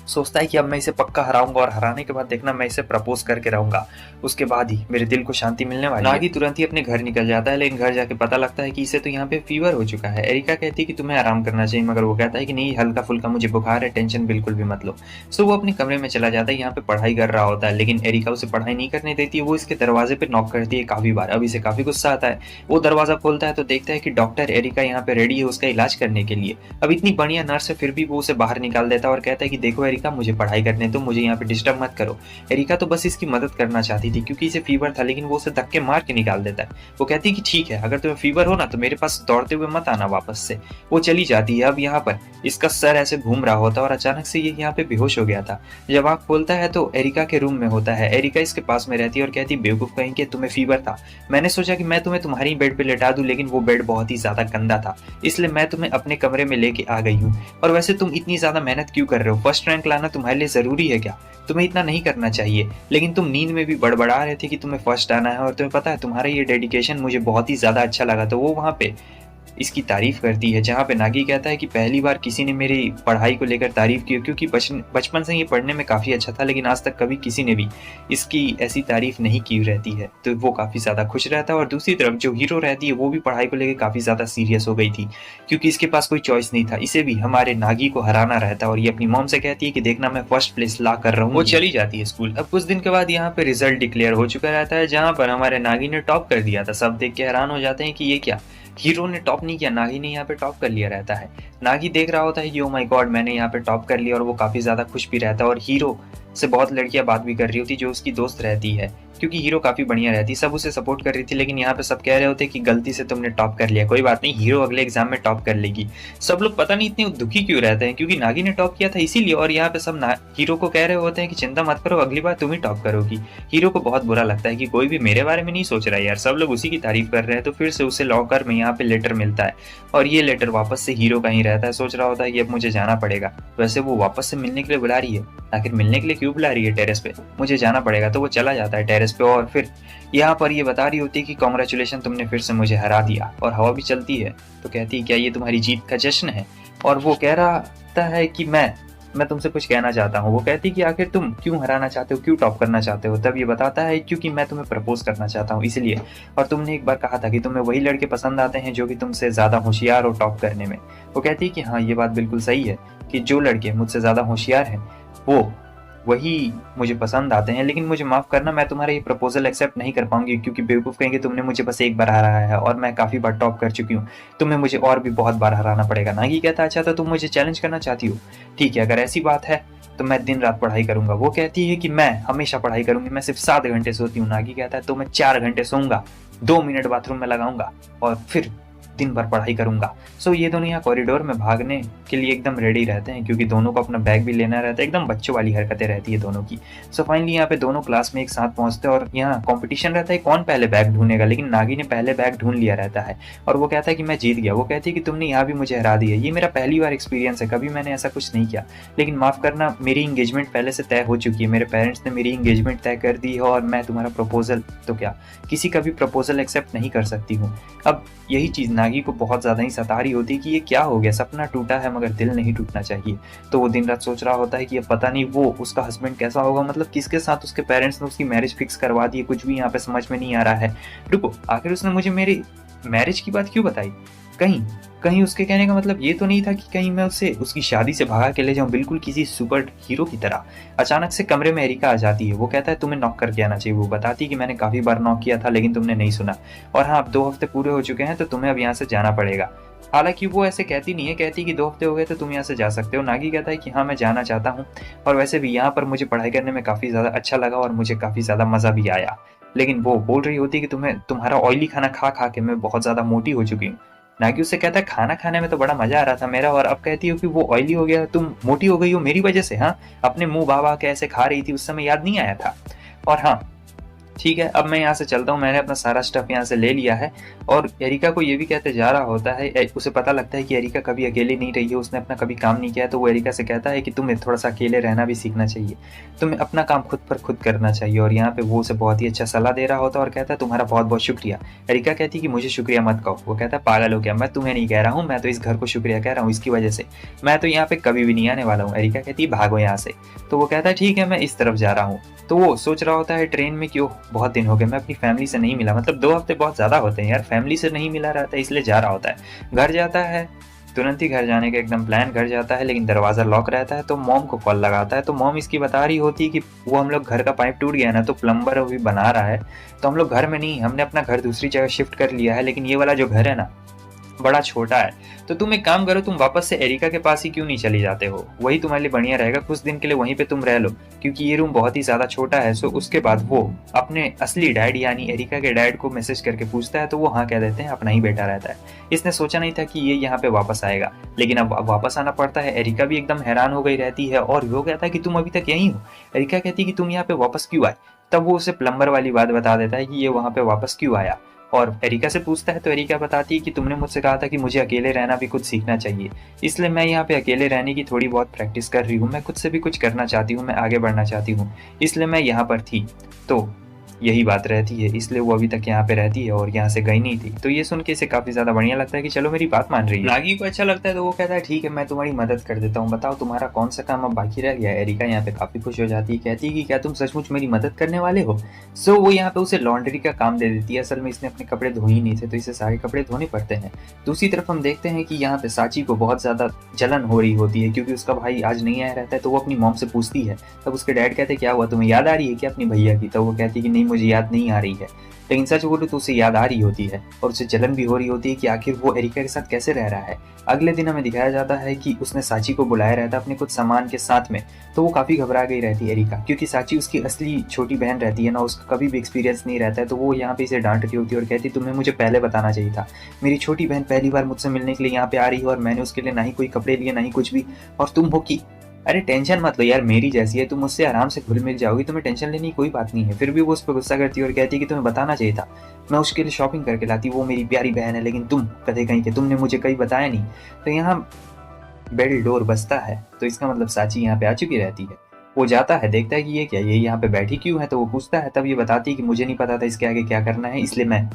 सोचता है कि अब मैं इसे पक्का हराऊंगा और हराने के बाद देखना मैं इसे प्रपोज करके रहूंगा, उसके बाद ही मेरे दिल को शांति मिलने वाली है। नागी तुरंत ही अपने घर निकल जाता है, लेकिन घर जाके पता लगता है कि इसे तो यहाँ पे फीवर हो चुका है। एरिका कहती है कि तुम्हें आराम करना चाहिए, मगर वो कहता है कि नहीं, हल्का फुल्का मुझे बुखार है, टेंशन बिल्कुल भी मत लो। सो वो अपने कमरे में चला जाता है, यहाँ पे पढ़ाई कर रहा होता है, लेकिन एरिका उसे पढ़ाई नहीं करने देती है। वो इसके दरवाजे पे नॉक करती है काफी बार। अब इसे काफी गुस्सा आता है। वो दरवाजा खोलता है तो देखता है कि डॉक्टर एरिका यहाँ पे रेडी है उसका इलाज करने के लिए। अब इतनी बढ़िया नर्स है, फिर भी वो उसे बाहर निकाल देता है और कहता है कि देखो एरिका, मुझे पढ़ाई करने तो मुझे यहाँ पे डिस्टर्ब मत करो। एरिका तो बस इसकी मदद करना चाहती थी क्योंकि इसे फीवर था, लेकिन वो उसे धक्के मार के निकाल देता है। वो कहती है कि ठीक है, अगर तुम्हें फीवर हो ना तो मेरे पास दौड़ते हुए मत आना वापस से। वो चली जाती है। अब यहाँ पर इसका सर ऐसे घूम रहा होता है और अचानक से ये यहाँ पे बेहोश हो गया था। जब आँख खोलता है तो एरिका के रूम में होता है। एरिका इसके पास में रहती है और कहती है बेवकूफ कहीं कि तुम्हें फीवर था, मैंने सोचा कि मैं तुम्हें तुम्हारी बेड पे लेटा दूं, लेकिन वो बेड बहुत ही ज्यादा गंदा था, इसलिए मैं तुम्हें अपने कमरे में लेके आ गई हूँ। और वैसे तुम इतनी ज्यादा मेहनत क्यों कर रहे हो, फर्स्ट रैंक लाना तुम्हारे लिए जरूरी है क्या, तुम्हें इतना नहीं करना चाहिए। लेकिन तुम नींद में भी बड़बड़ा रहे थे कि तुम्हें फर्स्ट आना है, और तुम्हें पता है तुम्हारा ये डेडिकेशन मुझे बहुत ही ज्यादा अच्छा लगा। तो वो वहाँ पे इसकी तारीफ करती है, जहाँ पे नागी कहता है कि पहली बार किसी ने मेरी पढ़ाई को लेकर तारीफ की, क्योंकि बचपन से ये पढ़ने में काफ़ी अच्छा था, लेकिन आज तक कभी किसी ने भी इसकी ऐसी तारीफ नहीं की रहती है। तो वो काफ़ी ज़्यादा खुश रहता है। और दूसरी तरफ जो हीरो रहती है वो भी पढ़ाई को लेकर काफ़ी ज़्यादा सीरियस हो गई थी, क्योंकि इसके पास कोई चॉइस नहीं था, इसे भी हमारे नागी को हराना रहता है। और ये अपनी मॉम से कहती है कि देखना मैं फर्स्ट प्लेस ला कर रहूँ। वो चली जाती है स्कूल। अब कुछ दिन के बाद यहाँ पे रिजल्ट डिक्लेयर हो चुका रहता है, जहाँ पर हमारे नागी ने टॉप कर दिया था। सब देख के हैरान हो जाते हैं कि ये क्या, हीरो ने टॉप नहीं किया, नागी ने यहाँ पे टॉप कर लिया रहता है। नागी देख रहा होता है कि ओ माय गॉड मैंने यहाँ पे टॉप कर लिया, और वो काफी ज्यादा खुश भी रहता है। और हीरो से बहुत लड़कियां बात भी कर रही होती जो उसकी दोस्त रहती है, क्योंकि हीरो काफी बढ़िया रहती, सब उसे सपोर्ट कर रही थी। लेकिन यहाँ पे सब कह रहे होते कि गलती से तुमने टॉप कर लिया, कोई बात नहीं, हीरो अगले एग्जाम में टॉप कर लेगी। सब लोग पता नहीं इतने दुखी क्यों रहते हैं, क्योंकि नागी ने टॉप किया था इसीलिए। और यहाँ पे सब हीरो को कह रहे होते हैं कि चिंता मत करो, अगली बार तुम ही टॉप करोगी। हीरो को बहुत बुरा लगता है कि कोई भी मेरे बारे में नहीं सोच रहा है यार, सब लोग उसी की तारीफ कर रहे हैं। तो फिर से उसे लॉकर में यहाँ पे लेटर मिलता है, और ये लेटर वापस से हीरो का ही रहता है। सोच रहा होता है कि अब मुझे जाना पड़ेगा। वैसे वो वापस से मिलने के लिए बुला रही है, आखिर मिलने के लिए क्यों बुला रही है टेरेस पे, मुझे जाना पड़ेगा। तो वो चला जाता है टेरेस पे, और फिर यहाँ पर ये बता रही होती है कि कांग्रेचुलेशन, तुमने फिर से मुझे हरा दिया। और हवा भी चलती है, तो कहती है क्या ये तुम्हारी जीत का जश्न है। और वो कह रहा है कि मैं तुमसे कुछ कहना चाहता हूँ। वो कहती है कि आखिर तुम क्यों हराना चाहते हो, क्यों टॉप करना चाहते हो। तब ये बताता है क्योंकि मैं तुम्हें प्रपोज करना चाहता हूँ इसलिए, और तुमने एक बार कहा था कि तुम्हें वही लड़के पसंद आते हैं जो कि तुमसे ज्यादा होशियार हो टॉप करने में। वो कहती है कि हाँ ये बात बिल्कुल सही है कि जो लड़के मुझसे ज्यादा होशियार हैं वो वही मुझे पसंद आते हैं, लेकिन मुझे माफ करना, मैं तुम्हारा ये प्रपोजल एक्सेप्ट नहीं कर पाऊंगी, क्योंकि बेवकूफ़ कहेंगे तुमने मुझे बस एक बार हराया है और मैं काफ़ी बार टॉप कर चुकी हूँ, तुम्हें मुझे और भी बहुत बार हराना पड़ेगा। नागी कहता अच्छा तो तुम मुझे चैलेंज करना चाहती हो, ठीक है अगर ऐसी बात है तो मैं दिन रात पढ़ाई करूंगा। वो कहती है कि मैं हमेशा पढ़ाई करूंगी, मैं सिर्फ 7 घंटे सोती हूँ। नागी कहता है तो मैं 4 घंटे सोऊंगा, 2 मिनट बाथरूम में लगाऊंगा और फिर दिन भर पढ़ाई करूंगा। सो ये दोनों यहाँ कॉरिडोर में भागने के लिए एकदम रेडी रहते हैं, क्योंकि दोनों को अपना बैग भी लेना रहता है। एकदम बच्चों वाली हरकतें रहती है दोनों की। सो फाइनली यहाँ पे दोनों क्लास में एक साथ पहुंचते हैं, और यहाँ कंपटीशन रहता है कौन पहले बैग ढूंढेगा। लेकिन नागी ने पहले बैग ढूंढ लिया रहता है, और वो कहता है कि मैं जीत गया। वो कहती है कि तुमने यहाँ भी मुझे हरा दिया, ये मेरा पहली बार एक्सपीरियंस है, कभी मैंने ऐसा कुछ नहीं किया। लेकिन माफ करना, मेरी इंगेजमेंट पहले से तय हो चुकी है, मेरे पेरेंट्स ने मेरी इंगेजमेंट तय कर दी है, और मैं तुम्हारा प्रपोजल तो क्या किसी का भी प्रपोजल एक्सेप्ट नहीं कर सकती हूँ। अब यही चीज नागी को बहुत ज्यादा ही सता रही होती है कि ये क्या हो गया, सपना टूटा है मगर दिल नहीं टूटना चाहिए। तो वो दिन रात सोच रहा होता है कि ये पता नहीं वो उसका हस्बैंड कैसा होगा, मतलब किसके साथ उसके पेरेंट्स ने उसकी मैरिज फिक्स करवा दी है, कुछ भी यहाँ पे समझ में नहीं आ रहा है। रुको, आखिर उसने मुझे मेरी मैरिज की बात क्यों बताई, कहीं कहीं उसके कहने का मतलब ये तो नहीं था कि कहीं मैं उससे उसकी शादी से भगा के ले जाऊं, बिल्कुल किसी सुपर हीरो की तरह। अचानक से कमरे में एरिका आ जाती है। वो कहता है तुम्हें नॉक करके आना चाहिए। वो बताती है कि मैंने काफी बार नॉक किया था लेकिन तुमने नहीं सुना, और हाँ अब 2 हफ्ते पूरे हो चुके हैं तो तुम्हें अब यहाँ से जाना पड़ेगा। हालांकि वो ऐसे कहती नहीं है, कहती कि 2 हफ्ते हो गए तो तुम यहाँ से जा सकते हो। नागी कहता है कि हाँ मैं जाना चाहता हूँ, और वैसे भी यहाँ पर मुझे पढ़ाई करने में काफी ज्यादा अच्छा लगा और मुझे काफी ज्यादा मजा भी आया। लेकिन वो बोल रही होती है कि तुम्हारा ऑयली खाना खा खा के मैं बहुत ज्यादा मोटी हो चुकी हूँ। नागी उससे कहता है खाना खाने में तो बड़ा मजा आ रहा था मेरा, और अब कहती हो कि वो ऑयली हो गया, तुम मोटी हो गई हो मेरी वजह से। हाँ अपने मुंह बाबा के ऐसे खा रही थी उस समय, याद नहीं आया था। और हाँ ठीक है अब मैं यहाँ से चलता हूँ, मैंने अपना सारा स्टफ यहाँ से ले लिया है। और एरिका को ये भी कहते जा रहा होता है, उसे पता लगता है कि एरिका कभी अकेली नहीं रही है, उसने अपना कभी काम नहीं किया है। तो वो एरिका से कहता है कि तुम्हें थोड़ा सा अकेले रहना भी सीखना चाहिए, तुम्हें अपना काम खुद पर खुद करना चाहिए। और यहाँ पे वो उसे बहुत ही अच्छा सलाह दे रहा होता है और कहता है तुम्हारा बहुत बहुत शुक्रिया। एरिका कहती है कि मुझे शुक्रिया मत कहो। वो कहता है पागल हो क्या, मैं तुम्हें नहीं कह रहा हूँ, मैं तो इस घर को शुक्रिया कह रहा हूँ, इसकी वजह से मैं तो यहाँ पे कभी भी नहीं आने वाला हूँ। एरिका कहती है भागो यहाँ से। तो वो कहता है ठीक है मैं इस तरफ जा रहा हूँ। तो वो सोच रहा होता है ट्रेन में क्यों बहुत दिन हो गए मैं अपनी फैमिली से नहीं मिला, मतलब 2 हफ्ते बहुत ज्यादा होते हैं यार, फैमिली से नहीं मिला रहता है इसलिए जा रहा होता है। घर जाता है, तुरंत ही घर जाने का एकदम प्लान, घर जाता है लेकिन दरवाजा लॉक रहता है। तो मॉम को कॉल लगाता है, तो मॉम इसकी बता रही होती है कि वो हम लोग घर का पाइप टूट गया ना, तो प्लम्बर अभी बना रहा है, तो हम लोग घर में नहीं, हमने अपना घर दूसरी जगह शिफ्ट कर लिया है, लेकिन ये वाला जो घर है ना बड़ा छोटा है, तो तुम एक काम करो, तुम वापस से एरिका के पास ही क्यों नहीं चली जाते हो, वही तुम्हारे लिए बढ़िया रहेगा, कुछ दिन के लिए वहीं पे तुम रह लो, क्योंकि ये रूम बहुत ही ज्यादा छोटा है। सो उसके बाद वो अपने असली डैड यानी एरिका के डैड को मैसेज करके पूछता है, तो वो हाँ कह देते हैं, अपना ही बेटा रहता है। इसने सोचा नहीं था कि ये यहाँ पे वापस आएगा, लेकिन अब वापस आना पड़ता है। एरिका भी एकदम हैरान हो गई रहती है, और वो कहता है कि तुम अभी तक यहीं हो। एरिका कहती है कि तुम यहाँ पे वापस क्यों आए, तब वो उसे प्लम्बर वाली बात बता देता है कि ये वहाँ पे वापस क्यों आया, और एरिका से पूछता है। तो एरिका बताती है कि तुमने मुझसे कहा था कि मुझे अकेले रहना भी कुछ सीखना चाहिए, इसलिए मैं यहाँ पे अकेले रहने की थोड़ी बहुत प्रैक्टिस कर रही हूँ, मैं खुद से भी कुछ करना चाहती हूँ, मैं आगे बढ़ना चाहती हूँ, इसलिए मैं यहाँ पर थी। तो यही बात रहती है, इसलिए वो अभी तक यहाँ पे रहती है और यहाँ से गई नहीं थी। तो ये सुन के इसे काफी ज्यादा बढ़िया लगता है कि चलो मेरी बात मान रही है। नागी को अच्छा लगता है तो वो कहता है ठीक है मैं तुम्हारी मदद कर देता हूँ, बताओ तुम्हारा कौन सा काम अब बाकी रह गया है। एरिका यहाँ पे काफी खुश हो जाती है, कहती है कि क्या तुम सचमुच मेरी मदद करने वाले हो। सो वो यहाँ पे उसे लॉन्ड्री का काम दे देती है। असल में इसने अपने कपड़े धोए ही नहीं थे तो इसे सारे कपड़े धोने पड़ते हैं। दूसरी तरफ हम देखते हैं कि यहाँ पे साची को बहुत ज्यादा जलन हो रही होती है क्योंकि उसका भाई आज नहीं आया रहता है। तो वो अपनी मॉम से पूछती है, तब उसके डैड कहते हैं क्या हुआ, तुम्हें याद आ रही है क्या अपनी भैया की। तो वो कहती है कि नहीं मुझे याद नहीं आ रही है, लेकिन सच बोलूं तो उसे याद आ रही होती है और उसे जलन भी हो रही होती है कि आखिर वो एरिका के साथ कैसे रह रहा है। अगले दिन हमें दिखाया जाता है कि उसने साची को बुलाया रहता है अपने कुछ सामान के साथ में। तो वो काफी घबरा गई रहती है एरिका, क्योंकि साची उसकी असली छोटी बहन रहती है ना, उसका कभी भी एक्सपीरियंस नहीं रहता है। तो वो यहाँ पे इसे डांट रही होती है और कहती तुम्हें मुझे पहले बताना चाहिए था, मेरी छोटी बहन पहली बार मुझसे मिलने के लिए यहाँ पे आ रही है और मैंने उसके लिए ना ही कोई कपड़े लिए ना ही कुछ भी, और तुम हो कि अरे टेंशन मत लो यार, मेरी जैसी है, तुम मुझसे आराम से घुल मिल जाओगी, तुम्हें टेंशन लेने की कोई बात नहीं है। फिर भी वो उस पर गुस्सा करती है और कहती है कि तुम्हें बताना चाहिए था, मैं उसके लिए शॉपिंग करके लाती, वो मेरी प्यारी बहन है, लेकिन तुम कदे कहीं के तुमने मुझे कहीं बताया नहीं। तो यहाँ बेल डोर बजता है तो इसका मतलब साची यहाँ पे आ चुकी रहती है। वो जाता है, देखता है कि ये क्या, ये यहाँ पे बैठी क्यों है। तो वो पूछता है, तब ये बताती है कि मुझे नहीं पता था इसके आगे क्या करना है, इसलिए मैं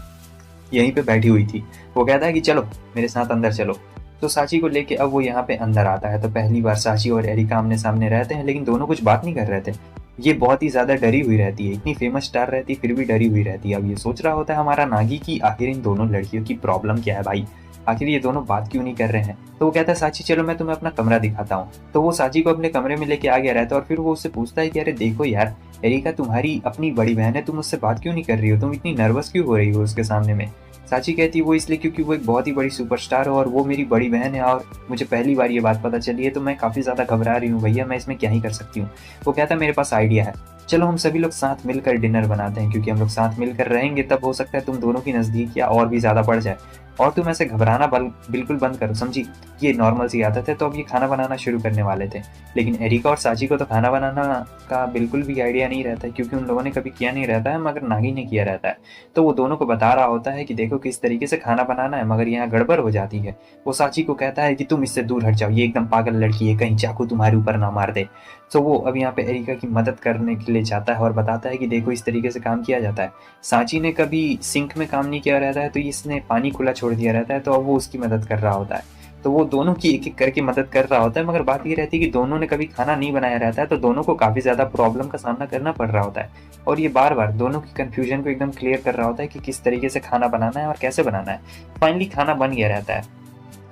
यहीं पे बैठी हुई थी। वो कहता है कि चलो मेरे साथ अंदर चलो। तो साची को लेके अब वो यहाँ पे अंदर आता है। तो पहली बार साची और एरिका आमने सामने रहते हैं, लेकिन दोनों कुछ बात नहीं कर रहे थे। ये बहुत ही ज्यादा डरी हुई रहती है, इतनी फेमस स्टार रहती है फिर भी डरी हुई रहती है। अब ये सोच रहा होता है हमारा नागी कि आखिर इन दोनों लड़कियों की प्रॉब्लम क्या है भाई, आखिर ये दोनों बात क्यों नहीं कर रहे हैं। तो वो कहता है साची चलो मैं तुम्हें अपना कमरा दिखाता हूँ। तो वो साची को अपने कमरे में लेके आ गया रहता है और फिर वो उससे पूछता है कि अरे देखो यार एरिका, तुम्हारी अपनी बड़ी बहन है, तुम उससे बात क्यों नहीं कर रही हो, तुम इतनी नर्वस क्यों हो रही हो उसके सामने में। साची कहती है वो इसलिए क्योंकि वो एक बहुत ही बड़ी सुपरस्टार है और वो मेरी बड़ी बहन है और मुझे पहली बार ये बात पता चली है, तो मैं काफ़ी ज़्यादा घबरा रही हूँ भैया, मैं इसमें क्या ही कर सकती हूँ। वो कहता है मेरे पास आइडिया है, चलो हम सभी लोग साथ मिलकर डिनर बनाते हैं, क्योंकि हम लोग साथ मिलकर रहेंगे तब हो सकता है तुम दोनों की नज़दीकियाँ और भी ज़्यादा बढ़ जाए, और तुम ऐसे घबराना बिल्कुल बंद करो, समझी। ये नॉर्मल सी आदत है। तो अब ये खाना बनाना शुरू करने वाले थे, लेकिन एरिका और साची को तो खाना बनाना का बिल्कुल भी आइडिया नहीं रहता है, क्योंकि उन लोगों ने कभी किया नहीं रहता है, मगर नागी ने किया रहता है। तो वो दोनों को बता रहा होता है कि देखो किस तरीके से खाना बनाना है, मगर यहाँ गड़बड़ हो जाती है। वो साची को कहता है कि तुम इससे दूर हट जाओ, ये एकदम पागल लड़की है, कहीं चाकू तुम्हारे ऊपर ना मार दे। तो वो अब यहाँ पे एरिका की मदद करने के लिए जाता है और बताता है कि देखो इस तरीके से काम किया जाता है। साची ने कभी सिंक में काम नहीं किया रहता है, तो इसने पानी खुला छोड़ दिया रहता है, तो अब वो उसकी मदद कर रहा होता है। तो वो दोनों की एक एक करके मदद कर रहा होता है, मगर बात ये रहती है कि दोनों ने कभी खाना नहीं बनाया रहता है, तो दोनों को काफ़ी ज़्यादा प्रॉब्लम का सामना करना पड़ रहा होता है। और ये बार बार दोनों की कन्फ्यूजन को एकदम क्लियर कर रहा होता है कि किस तरीके से खाना बनाना है और कैसे बनाना है। फाइनली खाना बन गया रहता है।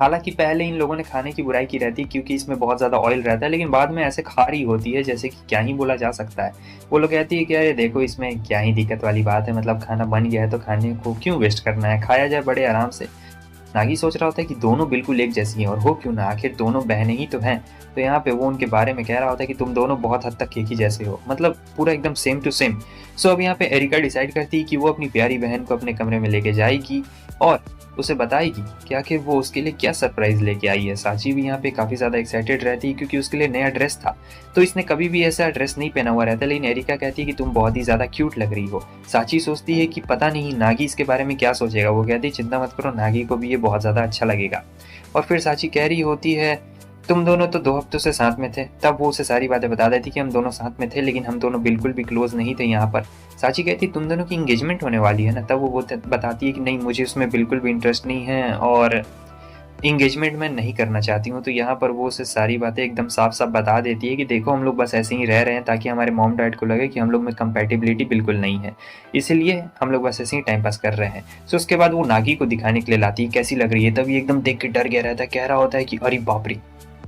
हालांकि पहले इन लोगों ने खाने की बुराई की रहती है क्योंकि इसमें बहुत ज़्यादा ऑयल रहता है, लेकिन बाद में ऐसे खा रही होती है जैसे कि क्या ही बोला जा सकता है। वो लोग कहती है कि अरे देखो इसमें क्या ही दिक्कत वाली बात है, मतलब खाना बन गया है तो खाने को क्यों वेस्ट करना है, खाया जाए बड़े आराम से। नागी सोच रहा होता है कि दोनों बिल्कुल एक जैसी हैं और हो क्यों ना, आखिर दोनों बहनें ही तो हैं। तो यहाँ पे वो उनके बारे में कह रहा होता है कि तुम दोनों बहुत हद तक एक ही जैसे हो, मतलब पूरा एकदम सेम टू सेम। सो अब यहाँ पे एरिका डिसाइड करती है कि वो अपनी प्यारी बहन को अपने कमरे में लेके जाएगी और उसे बताएगी कि आखिर वो उसके लिए क्या सरप्राइज लेके आई है। साची भी यहाँ पे काफ़ी ज़्यादा एक्साइटेड रहती है क्योंकि उसके लिए नया ड्रेस था, तो इसने कभी भी ऐसा ड्रेस नहीं पहना हुआ रहता। लेकिन एरिका कहती है कि तुम बहुत ही ज़्यादा क्यूट लग रही हो। साची सोचती है कि पता नहीं नागी इसके बारे में क्या सोचेगा। वो कहती है चिंता मत करो, नागी को भी ये बहुत ज़्यादा अच्छा लगेगा। और फिर साची कह रही होती है तुम दोनों तो 2 हफ्तों से साथ में थे। तब वो उसे सारी बातें बता देती कि हम दोनों साथ में थे, लेकिन हम दोनों बिल्कुल भी क्लोज नहीं थे यहाँ पर। साची कहती तुम दोनों की इंगेजमेंट होने वाली है ना। तब वो बताती है कि नहीं, मुझे उसमें बिल्कुल भी इंटरेस्ट नहीं है और इंगेजमेंट मैं नहीं करना चाहती हूँ। तो यहाँ पर वो उसे सारी बातें एकदम साफ साफ बता देती है कि देखो हम लोग बस ऐसे ही रह रहे हैं ताकि हमारे मॉम डैड को लगे कि हम लोग में कंपैटिबिलिटी बिल्कुल नहीं है, इसीलिए हम लोग बस ऐसे ही टाइम पास कर रहे हैं। सो उसके बाद वो नागी को दिखाने के लिए लाती है कैसी लग रही है। तब ये एकदम देख के डर गया रहता है, कह रहा होता है कि अरे बाप रे,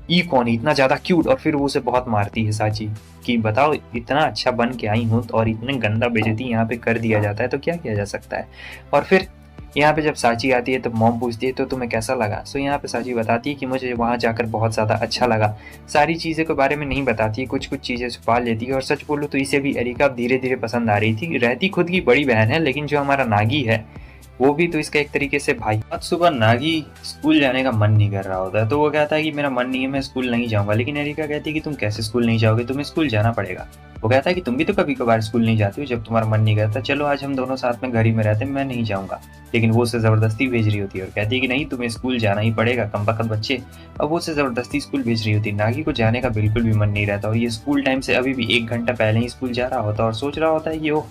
ये कौन है इतना ज़्यादा क्यूट। और फिर वो उसे बहुत मारती है साची कि बताओ इतना अच्छा बन के आई हूँ और इतने गंदा बेइज्जती यहाँ पे कर दिया जाता है, तो क्या किया जा सकता है। और फिर यहाँ पे जब साची आती है तो मॉम पूछती है तो तुम्हें कैसा लगा। सो यहाँ पे साची बताती है कि मुझे वहाँ जाकर बहुत ज़्यादा अच्छा लगा। सारी चीज़ें के बारे में नहीं बताती है, कुछ कुछ चीज़ें छुपा लेती है। और सच बोलूँ तो इसे भी एरिका धीरे धीरे पसंद आ रही थी। रहती खुद की बड़ी बहन है, लेकिन जो हमारा नागी है वो भी तो इसका एक तरीके से भाई। आज सुबह नागी स्कूल जाने का मन नहीं कर रहा होता है, तो वो कहता है कि मेरा मन नहीं है, मैं स्कूल नहीं जाऊंगा। लेकिन एरिका कहती है कि तुम कैसे स्कूल नहीं जाओगे, तुम्हें स्कूल जाना पड़ेगा। वो कहता है कि तुम भी तो कभी कभार स्कूल नहीं जाती हो जब तुम्हारा मन नहीं करता, चलो आज हम दोनों साथ में घर ही में रहते हैं, मैं नहीं जाऊंगा। लेकिन वो उसे जबरदस्ती भेज रही होती है और कहती है कि नहीं, तुम्हें स्कूल जाना ही पड़ेगा, कमबख्त बच्चे। अब वो उसे जबरदस्ती स्कूल भेज रही होती है। नागी को जाने का बिल्कुल भी मन नहीं रहता और ये स्कूल टाइम से अभी भी 1 घंटा पहले ही स्कूल जा रहा होता और सोच रहा होता है कि ओह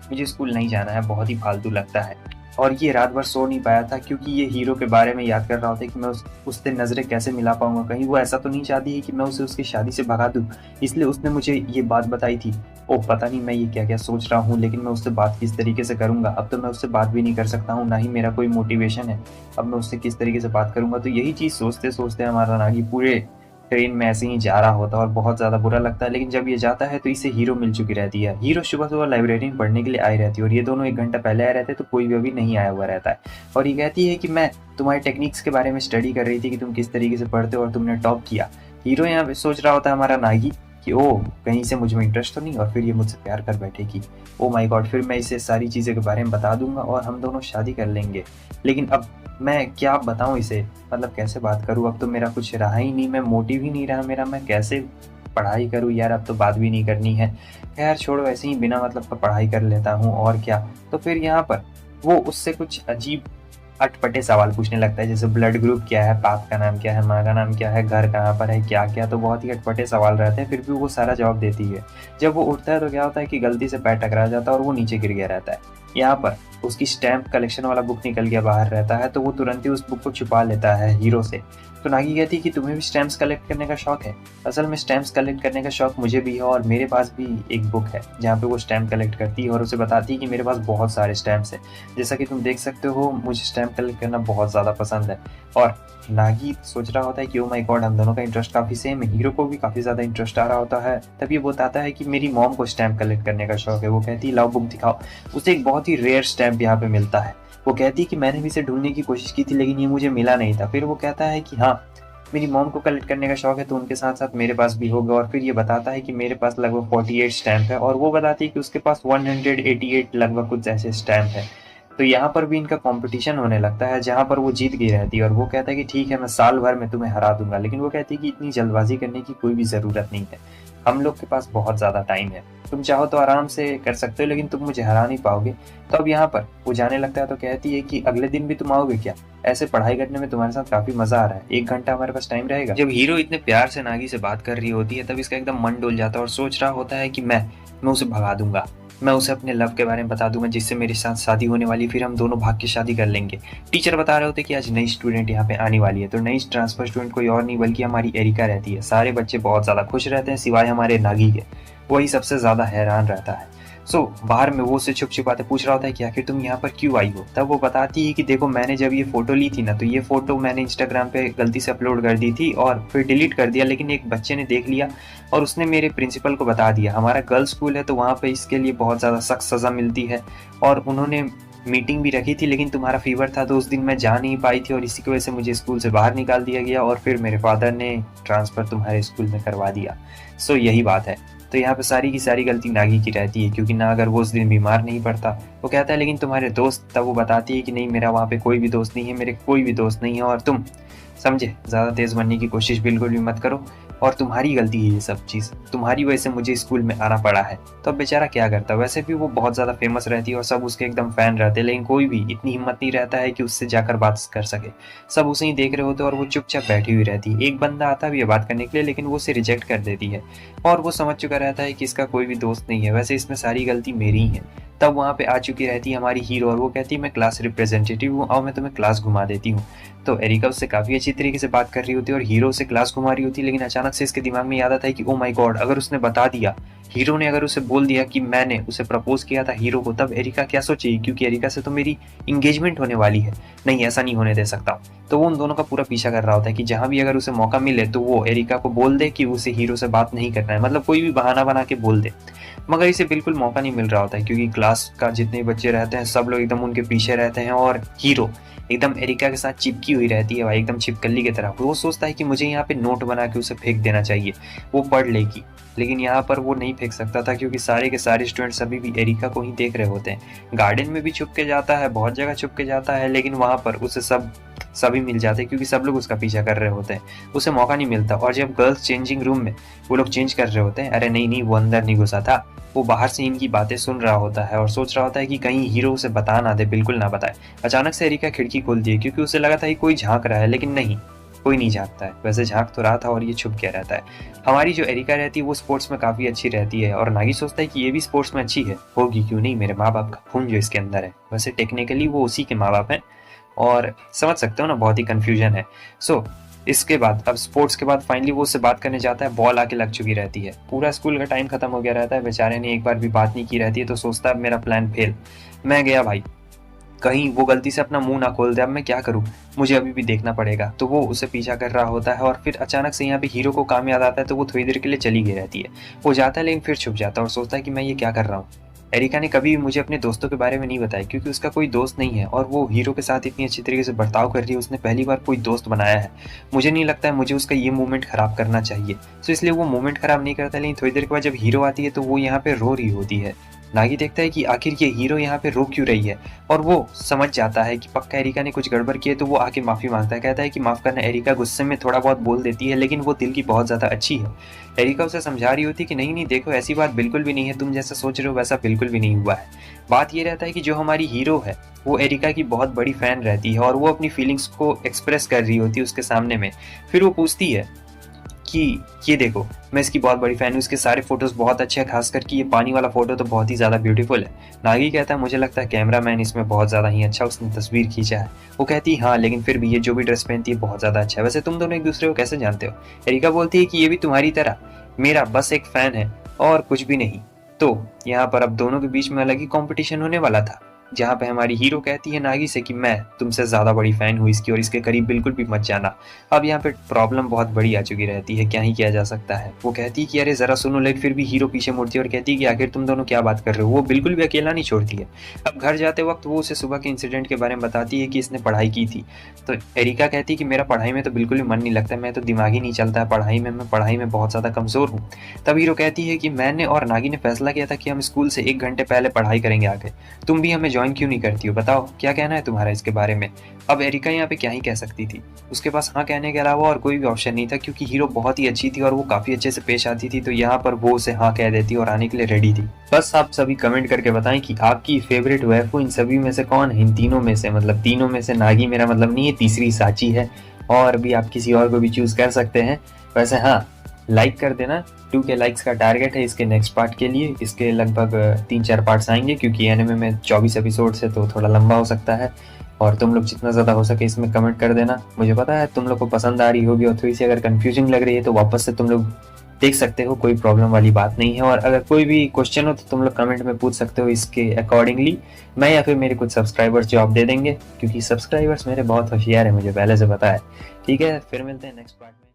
मुझे स्कूल नहीं जाना है, बहुत ही फालतू लगता है। और ये रात भर सो नहीं पाया था क्योंकि ये हीरो के बारे में याद कर रहा होता है कि मैं उससे नज़रें कैसे मिला पाऊंगा। कहीं वो ऐसा तो नहीं चाहती है कि मैं उसे उसकी शादी से भगा दूं, इसलिए उसने मुझे ये बात बताई थी। ओह पता नहीं मैं ये क्या क्या सोच रहा हूँ, लेकिन मैं उससे बात किस तरीके से करूंगा। अब तो मैं उससे बात भी नहीं कर सकता हूँ, ना ही मेरा कोई मोटिवेशन है। अब मैं उससे किस तरीके से बात करूंगा। तो यही चीज़ सोचते सोचते हमारा नागी पूरे ट्रेन में ऐसे ही जा रहा होता है और बहुत ज़्यादा बुरा लगता है। लेकिन जब ये जाता है तो इसे हीरो मिल चुकी रहती है। हीरो सुबह सुबह लाइब्रेरी में पढ़ने के लिए आई रहती है और ये दोनों 1 घंटा पहले आए रहते हैं, तो कोई भी अभी नहीं आया हुआ रहता है। और ये कहती है कि मैं तुम्हारी टेक्निक्स के बारे में स्टडी कर रही थी कि तुम किस तरीके से पढ़ते हो और तुमने टॉप किया। हीरो यहाँ पे सोच रहा होता है हमारा नागी कि ओ कहीं से मुझ में इंटरेस्ट तो नहीं और फिर ये मुझसे प्यार कर बैठेगी। ओ माय गॉड, फिर मैं इसे सारी चीज़ें के बारे में बता दूंगा और हम दोनों शादी कर लेंगे। लेकिन अब मैं क्या बताऊं इसे, मतलब कैसे बात करूं। अब तो मेरा कुछ रहा ही नहीं, मैं मोटिव ही नहीं रहा मेरा, मैं कैसे पढ़ाई करूं यार। अब तो बात भी नहीं करनी है, खैर छोड़ो, ऐसे ही बिना मतलब का पढ़ाई कर लेता हूं और क्या। तो फिर यहाँ पर वो उससे कुछ अजीब अटपटे सवाल पूछने लगता है, जैसे ब्लड ग्रुप क्या है, बाप का नाम क्या है, माँ का नाम क्या है, घर कहाँ पर है, क्या क्या। तो बहुत ही अटपटे सवाल रहते हैं, फिर भी वो सारा जवाब देती है। जब वो उठता है तो क्या होता है कि गलती से पैर टकरा जाता है और वो नीचे गिर गया रहता है। यहाँ पर उसकी स्टैम्प कलेक्शन वाला बुक निकल गया बाहर रहता है, तो वो तुरंत ही उस बुक को छुपा लेता है हीरो से। तो नागी कहती है कि तुम्हें भी स्टैम्प्स कलेक्ट करने का शौक है। असल में स्टैम्प्स कलेक्ट करने का शौक मुझे भी है और मेरे पास भी एक बुक है जहाँ पे वो स्टैम्प कलेक्ट करती है और उसे बताती है कि मेरे पास बहुत सारे स्टैम्प्स हैं। जैसा कि तुम देख सकते हो मुझे स्टैम्प कलेक्ट करना बहुत ज़्यादा पसंद है। और नागी सोच रहा होता है कि ओ माय गॉड, हम दोनों का इंटरेस्ट काफ़ी सेम है। हीरो को भी काफ़ी ज़्यादा इंटरेस्ट आ रहा होता है। तभी वो बताता है कि मेरी मॉम को स्टैम्प कलेक्ट करने का शौक है। वो कहती है लाओ बुक दिखाओ। उसे एक बहुत ही रेयर स्टैम्प यहाँ पे मिलता है। वो कहती है कि मैंने भी इसे ढूंढने की कोशिश की थी लेकिन ये मुझे मिला नहीं था। फिर वो कहता है कि हाँ मेरी मॉम को कलेक्ट करने का शौक है तो उनके साथ साथ मेरे पास भी होगा। और फिर ये बताता है कि मेरे पास लगभग 48 स्टैम्प है और वो बताती है कि उसके पास 188 लगभग कुछ ऐसे स्टैम्प है। तो यहाँ पर भी इनका कंपटीशन होने लगता है जहाँ पर वो जीत गई रहती है और वो कहता है कि ठीक है मैं साल भर में तुम्हें हरा दूंगा। लेकिन वो कहती है कि इतनी जल्दबाजी करने की कोई भी ज़रूरत नहीं है, हम लोग के पास बहुत ज़्यादा टाइम है, तुम चाहो तो आराम से कर सकते हो लेकिन तुम मुझे हरा नहीं पाओगे। तो अब यहाँ पर वो जाने लगता है तो कहती है कि अगले दिन भी तुम आओगे क्या, ऐसे पढ़ाई करने में तुम्हारे साथ काफी मजा आ रहा है, 1 घंटा हमारे पास टाइम रहेगा। जब हीरो इतने प्यार से नागी से बात कर रही होती है तब इसका एकदम मन डोल जाता है और सोच रहा होता है कि मैं उसे भगा दूंगा, मैं उसे अपने लव के बारे में बता दूंगा जिससे मेरे साथ शादी होने वाली, फिर हम दोनों भाग के शादी कर लेंगे। टीचर बता रहे होते कि आज नई स्टूडेंट यहाँ पे आने वाली है। तो नई ट्रांसफर स्टूडेंट कोई और नहीं बल्कि हमारी एरिका रहती है। सारे बच्चे बहुत ज्यादा खुश रहते हैं सिवाय हमारे नागी के, वही सबसे ज्यादा हैरान रहता है। बाहर में वो उससे छुप छुपाते पूछ रहा होता है कि आखिर तुम यहाँ पर क्यों आई हो। तब वो बताती है कि देखो मैंने जब ये फोटो ली थी ना तो ये फोटो मैंने इंस्टाग्राम पे गलती से अपलोड कर दी थी और फिर डिलीट कर दिया, लेकिन एक बच्चे ने देख लिया और उसने मेरे प्रिंसिपल को बता दिया। हमारा गर्ल्स स्कूल है तो वहाँ पे इसके लिए बहुत ज़्यादा सख्त सज़ा मिलती है और उन्होंने मीटिंग भी रखी थी लेकिन तुम्हारा फीवर था तो उस दिन मैं जा नहीं पाई थी और इसी की वजह से मुझे स्कूल से बाहर निकाल दिया गया और फिर मेरे फादर ने ट्रांसफ़र तुम्हारे स्कूल में करवा दिया। यही बात है। तो यहाँ पे सारी की सारी गलती नागी की रहती है क्योंकि ना अगर वो उस दिन बीमार नहीं पड़ता। वो कहता है लेकिन तुम्हारे दोस्त, तब वो बताती है कि नहीं मेरा वहाँ पे कोई भी दोस्त नहीं है, मेरे कोई भी दोस्त नहीं है और तुम समझे ज़्यादा तेज़ बनने की कोशिश बिल्कुल भी मत करो और तुम्हारी गलती है ये सब चीज़, तुम्हारी वजह से मुझे स्कूल में आना पड़ा है। तो अब बेचारा क्या करता। वैसे भी वो बहुत ज़्यादा फेमस रहती है और सब उसके एकदम फ़ैन रहते हैं, लेकिन कोई भी इतनी हिम्मत नहीं रहता है कि उससे जाकर बात कर सके। सब उसे ही देख रहे होते और वो चुपचाप बैठी हुई रहती है। एक बंदा आता भी है बात करने के लिए लेकिन वो उसे रिजेक्ट कर देती है और वो समझ चुका रहता है कि इसका कोई भी दोस्त नहीं है, वैसे इसमें सारी गलती मेरी ही है। तब वहाँ पे आ चुकी रहती है हमारी हीरो और वो कहती है मैं क्लास रिप्रेजेंटेटिव हूँ और मैं तुम्हें क्लास घुमा देती हूँ। तो एरिका उससे काफ़ी अच्छी तरीके से बात कर रही होती है और हीरो उसे क्लास घुमा रही होती है, लेकिन अचानक से इसके दिमाग में याद आता है कि ओ माय गॉड, अगर उसने बता दिया, हीरो ने अगर उसे बोल दिया कि मैंने उसे प्रपोज किया था हीरो को, तब एरिका क्या सोचेगी क्योंकि एरिका से तो मेरी इंगेजमेंट होने वाली है। नहीं, ऐसा नहीं होने दे सकता। तो वो उन दोनों का पूरा पीछा कर रहा होता है कि जहाँ भी अगर उसे मौका मिले तो वो एरिका को बोल दे कि उसे हीरो से बात नहीं करना है, मतलब कोई भी बहाना बना के बोल दे। मगर इसे बिल्कुल मौका नहीं मिल रहा होता है क्योंकि क्लास का जितने बच्चे रहते हैं सब लोग एकदम उनके पीछे रहते हैं और हीरो एकदम एरिका के साथ चिपकी हुई रहती है भाई, एकदम छिपकली की तरह। वो सोचता है कि मुझे यहाँ पे नोट बना के उसे फेंक देना चाहिए, वो पढ़ लेगी। लेकिन यहाँ पर वो नहीं फेंक सकता था क्योंकि सारे के सारे स्टूडेंट्स अभी भी एरिका को ही देख रहे होते हैं। गार्डन में भी छुप के जाता है, बहुत जगह छुप के जाता है, लेकिन वहाँ पर उसे सभी मिल जाते हैं क्योंकि सब लोग उसका पीछा कर रहे होते हैं, उसे मौका नहीं मिलता। और जब गर्ल्स चेंजिंग रूम में वो लोग चेंज कर रहे होते हैं, अरे नहीं वो अंदर नहीं घुसा था, वो बाहर से इनकी बातें सुन रहा होता है और सोच रहा होता है कि कहीं हीरो उसे बता ना दे, बिल्कुल ना बताए। अचानक से एरिका खिड़की खोलती है क्योंकि उसे लगा था कि कोई झांक रहा है, लेकिन नहीं, कोई नहीं झांकता है। वैसे झांक तो रहा था और ये छुप गया रहता है। हमारी जो एरिका रहती है वो स्पोर्ट्स में काफ़ी अच्छी रहती है और नागी सोचता है कि ये भी स्पोर्ट्स में अच्छी है, होगी क्यों नहीं, मेरे माँ बाप का खून जो इसके अंदर है। वैसे टेक्निकली वो उसी के माँ बाप हैं और समझ सकते हो ना, बहुत ही कन्फ्यूजन है। सो इसके बाद अब स्पोर्ट्स के बाद फाइनली वो उससे बात करने जाता है, बॉल आके लग चुकी रहती है, पूरा स्कूल का टाइम खत्म हो गया रहता है, बेचारे ने एक बार भी बात नहीं की रहती है। तो सोचता है अब मेरा प्लान फेल, मैं गया भाई, कहीं वो गलती से अपना मुंह ना खोल दे, अब मैं क्या करूं, मुझे अभी भी देखना पड़ेगा। तो वो उसे पीछा कर रहा होता है और फिर अचानक से यहाँ पे हीरो को काम याद आता है, तो वो थोड़ी देर के लिए चली गई रहती है। वो जाता है लेकिन फिर छुप जाता है और सोचता है कि मैं ये क्या कर रहा हूँ। एरिका ने कभी भी मुझे अपने दोस्तों के बारे में नहीं बताया क्योंकि उसका कोई दोस्त नहीं है और वो हीरो के साथ इतनी अच्छी तरीके से बर्ताव कर रही है, उसने पहली बार कोई दोस्त बनाया है। मुझे नहीं लगता है मुझे उसका ये मोमेंट खराब करना चाहिए। तो इसलिए वो मोमेंट खराब नहीं करता। लेकिन थोड़ी देर के बाद जब हीरो आती है तो वो यहाँ पे रो रही होती है। नागी देखता है कि आखिर ये हीरो यहाँ पे रो क्यों रही है और वो समझ जाता है कि पक्का एरिका ने कुछ गड़बड़ की है। तो वो आके माफ़ी मांगता है, कहता है कि माफ़ करना। एरिका गुस्से में थोड़ा बहुत बोल देती है लेकिन वो दिल की बहुत ज़्यादा अच्छी है। एरिका उसे समझा रही होती है कि नहीं नहीं देखो, ऐसी बात बिल्कुल भी नहीं है, तुम जैसा सोच रहे हो वैसा बिल्कुल भी नहीं हुआ है। बात ये रहता है कि जो हमारी हीरो है वो एरिका की बहुत बड़ी फ़ैन रहती है और वो अपनी फीलिंग्स को एक्सप्रेस कर रही होती है उसके सामने में। फिर वो पूछती है कि ये देखो, मैं इसकी बहुत बड़ी फ़ैन हूँ, इसके सारे फोटोज़ बहुत अच्छे हैं, खासकर कि ये पानी वाला फ़ोटो तो बहुत ही ज़्यादा ब्यूटीफुल है। नागी कहता है मुझे लगता है कैमरामैन इसमें बहुत ज़्यादा ही अच्छा उसने तस्वीर खींचा है। वो कहती है हाँ, लेकिन फिर भी ये जो भी ड्रेस पहनती है बहुत ज़्यादा अच्छा है। वैसे तुम दोनों एक दूसरे को कैसे जानते हो? एरिका बोलती है कि ये भी तुम्हारी तरह मेरा बस एक फ़ैन है और कुछ भी नहीं। तो यहाँ पर अब दोनों के बीच में अलग ही कॉम्पिटिशन होने वाला था, जहाँ पे हमारी हीरो कहती है नागी से कि मैं तुमसे ज़्यादा बड़ी फ़ैन हूँ इसकी और इसके करीब बिल्कुल भी मत जाना। अब यहाँ पे प्रॉब्लम बहुत बड़ी आ चुकी रहती है, क्या ही किया जा सकता है। वो कहती है कि अरे ज़रा सुनो, लेकिन फिर भी हीरो पीछे मुड़ती है और कहती है कि आखिर तुम दोनों क्या बात कर रहे हो। वो बिल्कुल भी अकेला नहीं छोड़ती है। अब घर जाते वक्त वो उसे सुबह के इंसिडेंट के बारे में बताती है कि इसने पढ़ाई की थी। तो एरिका कहती है कि मेरा पढ़ाई में तो बिल्कुल भी मन नहीं लगता, मैं तो दिमाग ही नहीं चलता है पढ़ाई में, मैं पढ़ाई में बहुत ज़्यादा कमज़ोर हूँ। तब हीरो कहती है कि मैंने और नागी ने फैसला किया था कि हम स्कूल से 1 घंटे पहले पढ़ाई करेंगे आगे, तुम भी हमें ज्वाइन क्यों नहीं करती हो, बताओ क्या कहना है तुम्हारा इसके बारे में। अब एरिका यहाँ पे क्या ही कह सकती थी, उसके पास हाँ कहने के अलावा और कोई भी ऑप्शन नहीं था क्योंकि हीरो बहुत ही अच्छी थी और वो काफ़ी अच्छे से पेश आती थी। तो यहाँ पर वो उसे हाँ कह देती और आने के लिए रेडी थी। बस आप सभी कमेंट करके बताएं कि आपकी फेवरेट वैफू इन सभी में से कौन है, इन तीनों में से, मतलब तीनों में से। नागी मेरा मतलब नहीं है, तीसरी साची है, और भी आप किसी और को भी चूज़ कर सकते हैं। वैसे हाँ, लाइक कर देना, 2K लाइक्स का टारगेट है इसके नेक्स्ट पार्ट के लिए। इसके लगभग 3-4 पार्ट्स आएंगे क्योंकि एनिमे में 24 एपिसोड से तो थोड़ा लंबा हो सकता है। और तुम लोग जितना ज़्यादा हो सके इसमें कमेंट कर देना। मुझे पता है तुम लोग को पसंद आ रही होगी और थोड़ी सी अगर कन्फ्यूजिंग लग रही है तो वापस से तुम लोग देख सकते हो, कोई प्रॉब्लम वाली बात नहीं है। और अगर कोई भी क्वेश्चन हो तो तुम लोग कमेंट में पूछ सकते हो, इसके अकॉर्डिंगली मैं या फिर मेरे कुछ सब्सक्राइबर्स जवाब दे देंगे क्योंकि सब्सक्राइबर्स मेरे बहुत होशियार है, मुझे पहले से पता है। ठीक है, फिर मिलते हैं नेक्स्ट पार्ट में।